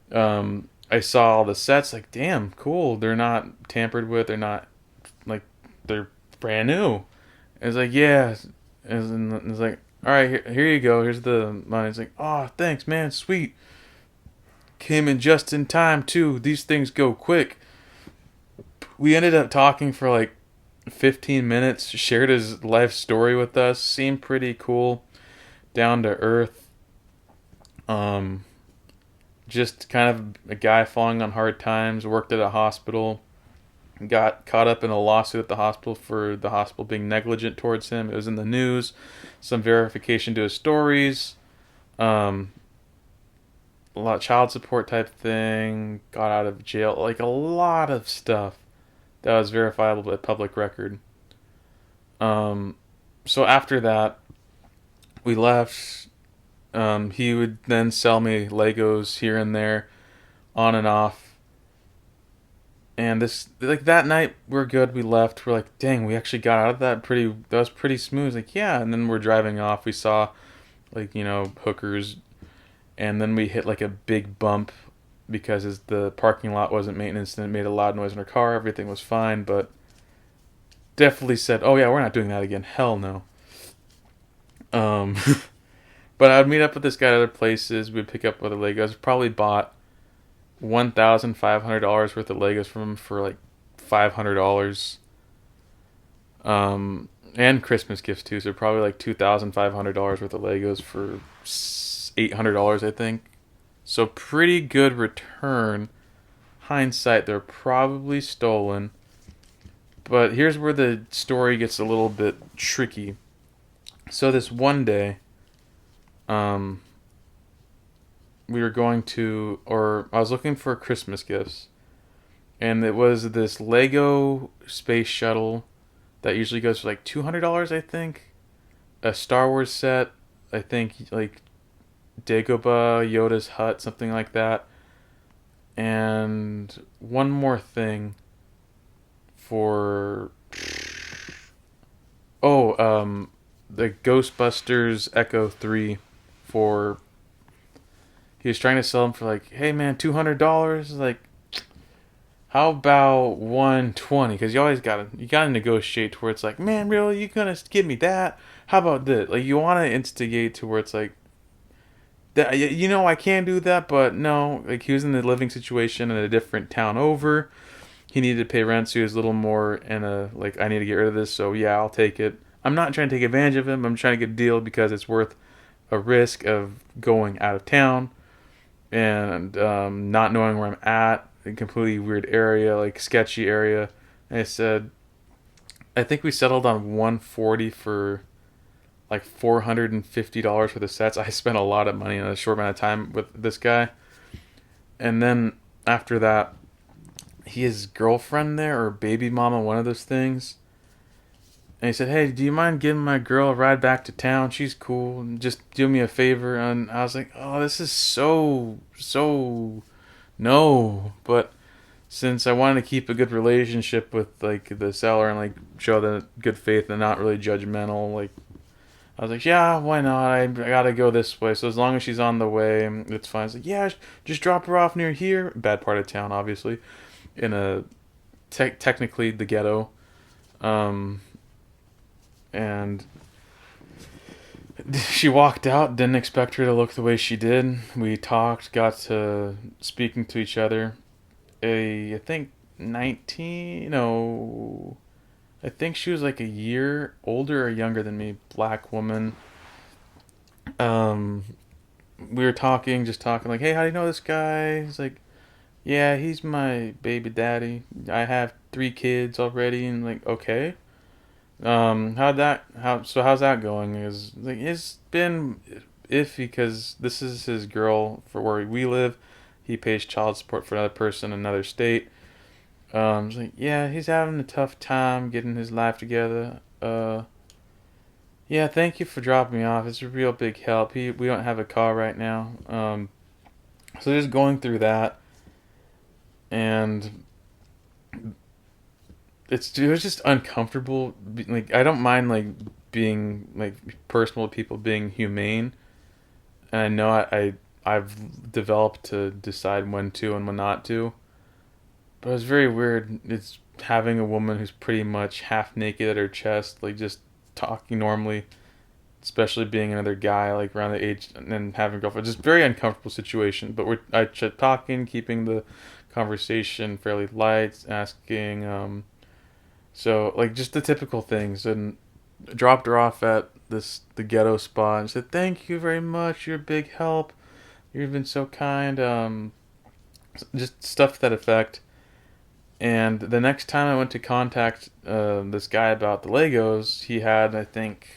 I saw all the sets. Like, damn, cool. They're not tampered with. They're not, like, they're brand new. It's like, yeah. And it's like, all right, here you go. Here's the money. He's like, oh, thanks, man. Sweet. Came in just in time, too. These things go quick. We ended up talking for like 15 minutes, shared his life story with us. Seemed pretty cool, down to earth. Um, just kind of a guy falling on hard times, worked at a hospital, got caught up in a lawsuit at the hospital for the hospital being negligent towards him. It was in the news, some verification to his stories, um, a lot of child support type thing, got out of jail, like a lot of stuff that was verifiable by public record. Um, so after that, we left. He would then sell me Legos here and there, on and off. And this, like that night, we're good. We left. We're like, dang, we actually got out of that pretty. That was pretty smooth. Like, yeah. And then we're driving off. We saw, like, hookers, and then we hit like a big bump because the parking lot wasn't maintenance and it made a loud noise in our car. Everything was fine, but definitely said, oh yeah, we're not doing that again. Hell no. Um, but I'd meet up with this guy at other places. We'd pick up other Legos. Probably bought $1,500 worth of Legos from him for like $500. And Christmas gifts too. So probably like $2,500 worth of Legos for $800, I think. So pretty good return. Hindsight, they're probably stolen. But here's where the story gets a little bit tricky. So this one day, we were going to, or I was looking for Christmas gifts, and it was this Lego space shuttle that usually goes for like $200, I think. A Star Wars set, I think, like Dagobah, Yoda's hut, something like that. And one more thing for, the Ghostbusters Echo 3 for, he was trying to sell them for like, hey man, $200. Like, how about 120? Because you gotta negotiate to where it's like, man, really, you gonna give me that? How about this? Like, you want to instigate to where it's like, that, I can do that, but no. Like, he was in a living situation in a different town over. He needed to pay rent, so he was a little more in a, like, I need to get rid of this, so yeah, I'll take it. I'm not trying to take advantage of him. I'm trying to get a deal because it's worth a risk of going out of town and not knowing where I'm at. A completely weird area, like sketchy area. And I said, I think we settled on 140 for like $450 for the sets. I spent a lot of money in a short amount of time with this guy. And then after that, his girlfriend there, or baby mama, one of those things. And he said, hey, do you mind giving my girl a ride back to town? She's cool. And just do me a favor. And I was like, oh, this is so no. But since I wanted to keep a good relationship with like the seller and like show the good faith and not really judgmental, like I was like, yeah, why not? I gotta go this way. So as long as she's on the way, it's fine. It's like, yeah, just drop her off near here. Bad part of town, obviously. In a technically the ghetto. And she walked out. Didn't expect her to look the way she did. We talked, got to speaking to each other. I think 19. No, I think she was like a year older or younger than me. Black woman. We were talking, just talking. Like, hey, how do you know this guy? He's like, yeah, he's my baby daddy. I have 3 kids already. And like, okay. How's that going? Is like it's been iffy because this is his girl for where we live. He pays child support for another person in another state. It's like, yeah, he's having a tough time getting his life together. Yeah, thank you for dropping me off. It's a real big help. We don't have a car right now. So just going through that, and it was just uncomfortable. Like, I don't mind like being like personal with people, being humane, and I know I've developed to decide when to and when not to. But it was very weird. It's having a woman who's pretty much half naked at her chest, like just talking normally, especially being another guy like around the age and then having a girlfriend. Just very uncomfortable situation. But I kept talking, keeping the conversation fairly light, asking so like just the typical things, and dropped her off at the ghetto spot and said, "Thank you very much. You're a big help. You've been so kind." Just stuff to that effect. And the next time I went to contact this guy about the Legos, he had, I think,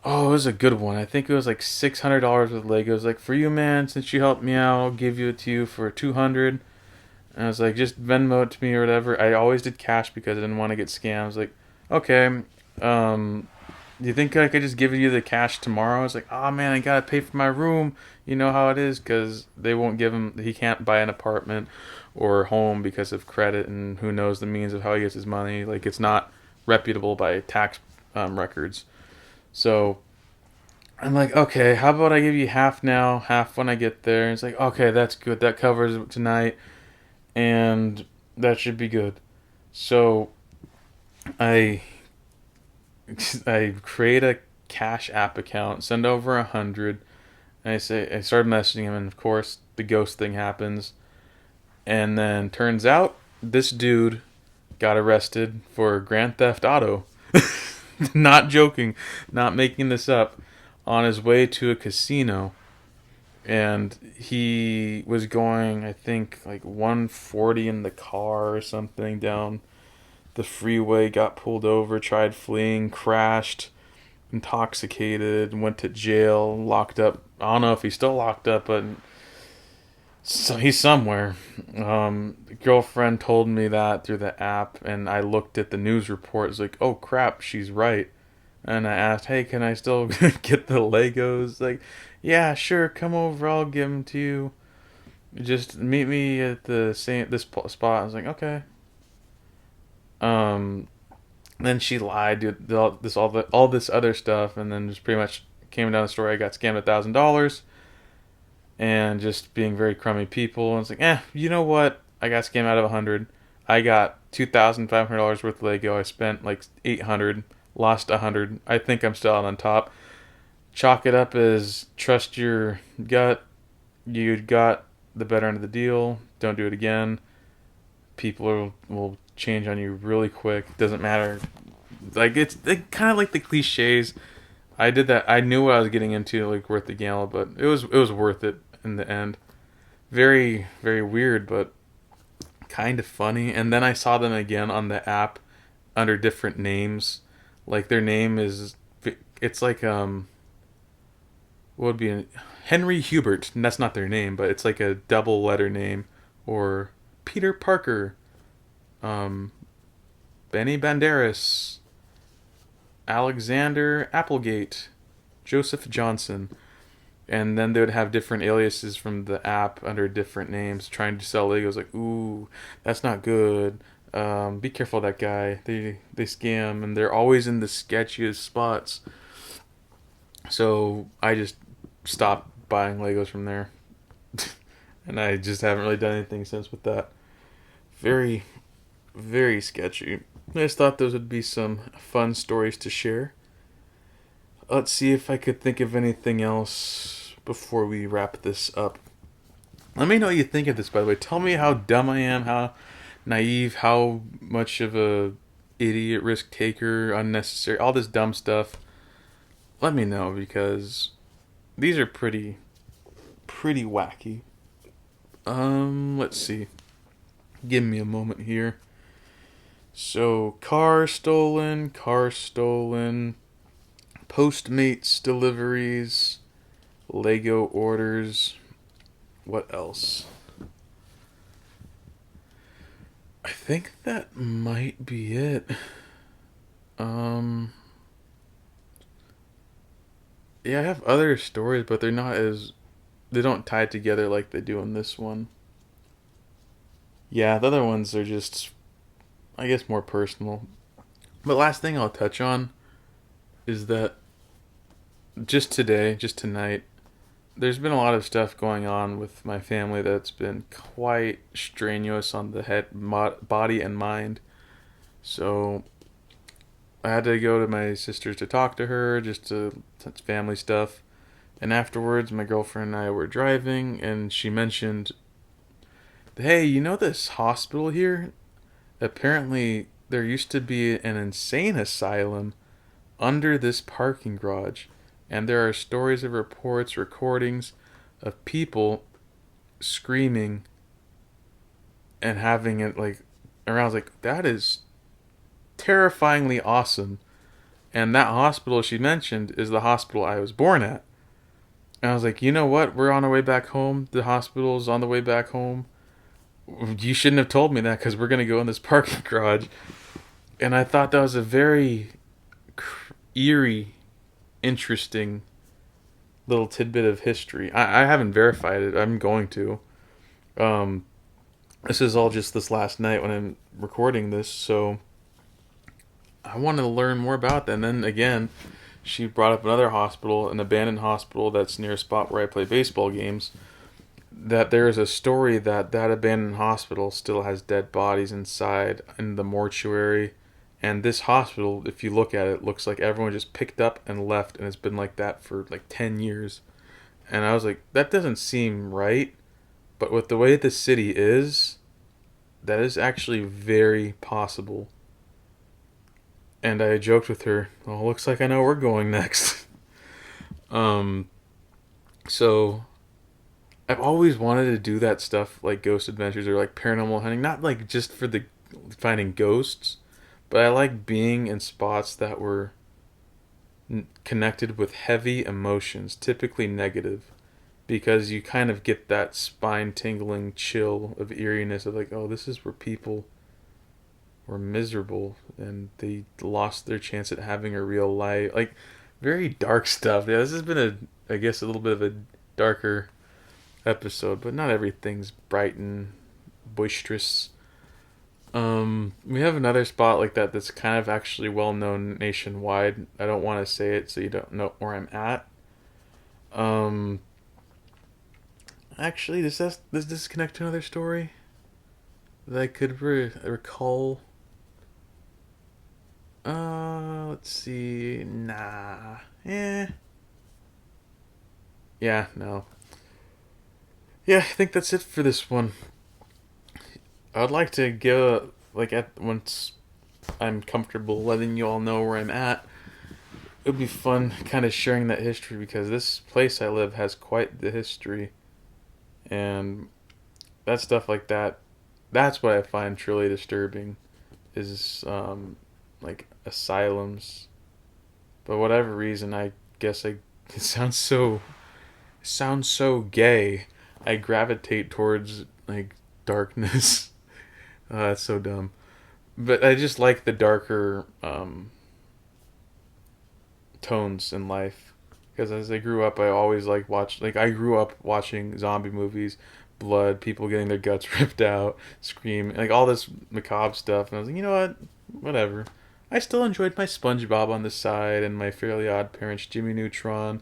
oh, it was a good one. I think it was like $600 with Legos. Like, for you, man, since you helped me out, I'll give it to you for 200. And I was like, just Venmo it to me or whatever. I always did cash because I didn't want to get scammed. I was like, okay, do you think I could just give you the cash tomorrow? I was like, oh man, I gotta pay for my room. You know how it is, because they won't give him. He can't buy an apartment or home because of credit, and who knows the means of how he gets his money. Like, it's not reputable by tax records. So I'm like, okay, how about I give you half now, half when I get there? And it's like, okay, that's good. That covers tonight, and that should be good. So I I create a Cash App account, send over 100, and I started messaging him, and of course the ghost thing happens, and then turns out this dude got arrested for Grand Theft Auto. Not joking, not making this up, on his way to a casino, and he was going, I think, like 140 in the car or something down the freeway, got pulled over, tried fleeing, crashed, intoxicated, went to jail, locked up. I don't know if he's still locked up, but so he's somewhere. Girlfriend told me that through the app, and I looked at the news report. It's like, oh crap, she's right. And I asked, hey, can I still get the Legos? Like, yeah, sure, come over, I'll give them to you. Just meet me at the same this spot. I was like, okay. Um, then she lied, did all this other stuff, and then just pretty much came down the story. I got scammed $1,000, and just being very crummy people. And it's like, you know what? I got scammed out of 100. I got $2,500 worth of Lego. I spent like 800, lost 100. I think I'm still out on top. Chalk it up as trust your gut. You got the better end of the deal. Don't do it again. People will change on you really quick. Doesn't matter. Like, it's kind of like the cliches. I did that. I knew what I was getting into, like, worth the gamble, but it was worth it in the end. Very, very weird, but kind of funny. And then I saw them again on the app under different names. Like, their name is, it's like what would be Henry Hubert. And that's not their name, but it's like a double letter name, or Peter Parker, Benny Banderas, Alexander Applegate, Joseph Johnson. And then they would have different aliases from the app under different names, trying to sell Legos. Like, ooh, that's not good. Be careful of that guy. They scam, and they're always in the sketchiest spots. So I just stopped buying Legos from there. And I just haven't really done anything since with that. Very, very sketchy. I just thought those would be some fun stories to share. Let's see if I could think of anything else before we wrap this up. Let me know what you think of this, by the way. Tell me how dumb I am, how naive, how much of a idiot, risk taker, unnecessary, all this dumb stuff. Let me know, because these are pretty wacky. Let's see. Give me a moment here. So, car stolen, Postmates deliveries, Lego orders. What else? I think that might be it. Yeah, I have other stories, but they don't tie together like they do in this one. Yeah, the other ones are just, I guess, more personal. But last thing I'll touch on is that just tonight, there's been a lot of stuff going on with my family that's been quite strenuous on the body and mind. So I had to go to my sister's to talk to her, just to touch family stuff. And afterwards, my girlfriend and I were driving, and she mentioned, "Hey, you know this hospital here? Apparently, there used to be an insane asylum under this parking garage, and there are stories of reports, recordings of people screaming and having it like around." I was like, that is terrifyingly awesome. And that hospital she mentioned is the hospital I was born at. And I was like, you know what? We're on our way back home. The hospital's on the way back home. You shouldn't have told me that because we're going to go in this parking garage. And I thought that was a very eerie, interesting little tidbit of history. I haven't verified it. I'm going to. Um, this is all just this last night when I'm recording this, so I wanted to learn more about that. And then again, she brought up another hospital, an abandoned hospital that's near a spot where I play baseball games. That there is a story that that abandoned hospital still has dead bodies inside in the mortuary. And this hospital, if you look at it, looks like everyone just picked up and left, and it's been like that for like 10 years. And I was like, that doesn't seem right. But with the way the city is, that is actually very possible. And I joked with her, well, looks like I know where we're going next. um, so I've always wanted to do that stuff like ghost adventures or like paranormal hunting, not like just for the finding ghosts, but I like being in spots that were connected with heavy emotions, typically negative, because you kind of get that spine tingling chill of eeriness of like, oh, this is where people were miserable and they lost their chance at having a real life. Like, very dark stuff. Yeah, this has been I guess, a little bit of a darker episode, but not everything's bright and boisterous. We have another spot like that that's kind of actually well known nationwide. I don't want to say it so you don't know where I'm at. Actually, does this connect to another story that I could recall? Let's see. Nah. Yeah, no. Yeah, I think that's it for this one. I'd like to give like at once I'm comfortable letting you all know where I'm at. It would be fun kind of sharing that history because this place I live has quite the history, and that stuff like that. That's what I find truly disturbing, is like asylums. But whatever reason, I guess it sounds so gay. I gravitate towards like darkness. That's so dumb. But I just like the darker tones in life. Because as I grew up, I always I grew up watching zombie movies, blood, people getting their guts ripped out, screaming, like all this macabre stuff. And I was like, you know what? Whatever. I still enjoyed my SpongeBob on the side and my Fairly Odd Parents, Jimmy Neutron,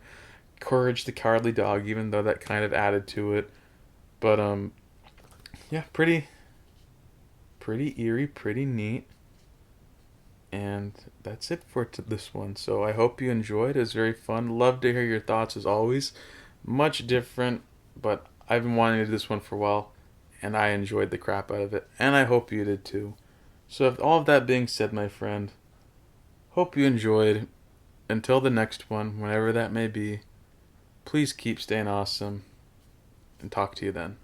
Courage the Cowardly Dog, even though that kind of added to it. But yeah, pretty eerie, pretty neat. And that's it for this one. So I hope you enjoyed. It was very fun. Love to hear your thoughts as always. Much different, but I've been wanting to do this one for a while, and I enjoyed the crap out of it. And I hope you did too. So with all of that being said, my friend, hope you enjoyed. Until the next one, whenever that may be, please keep staying awesome, and talk to you then.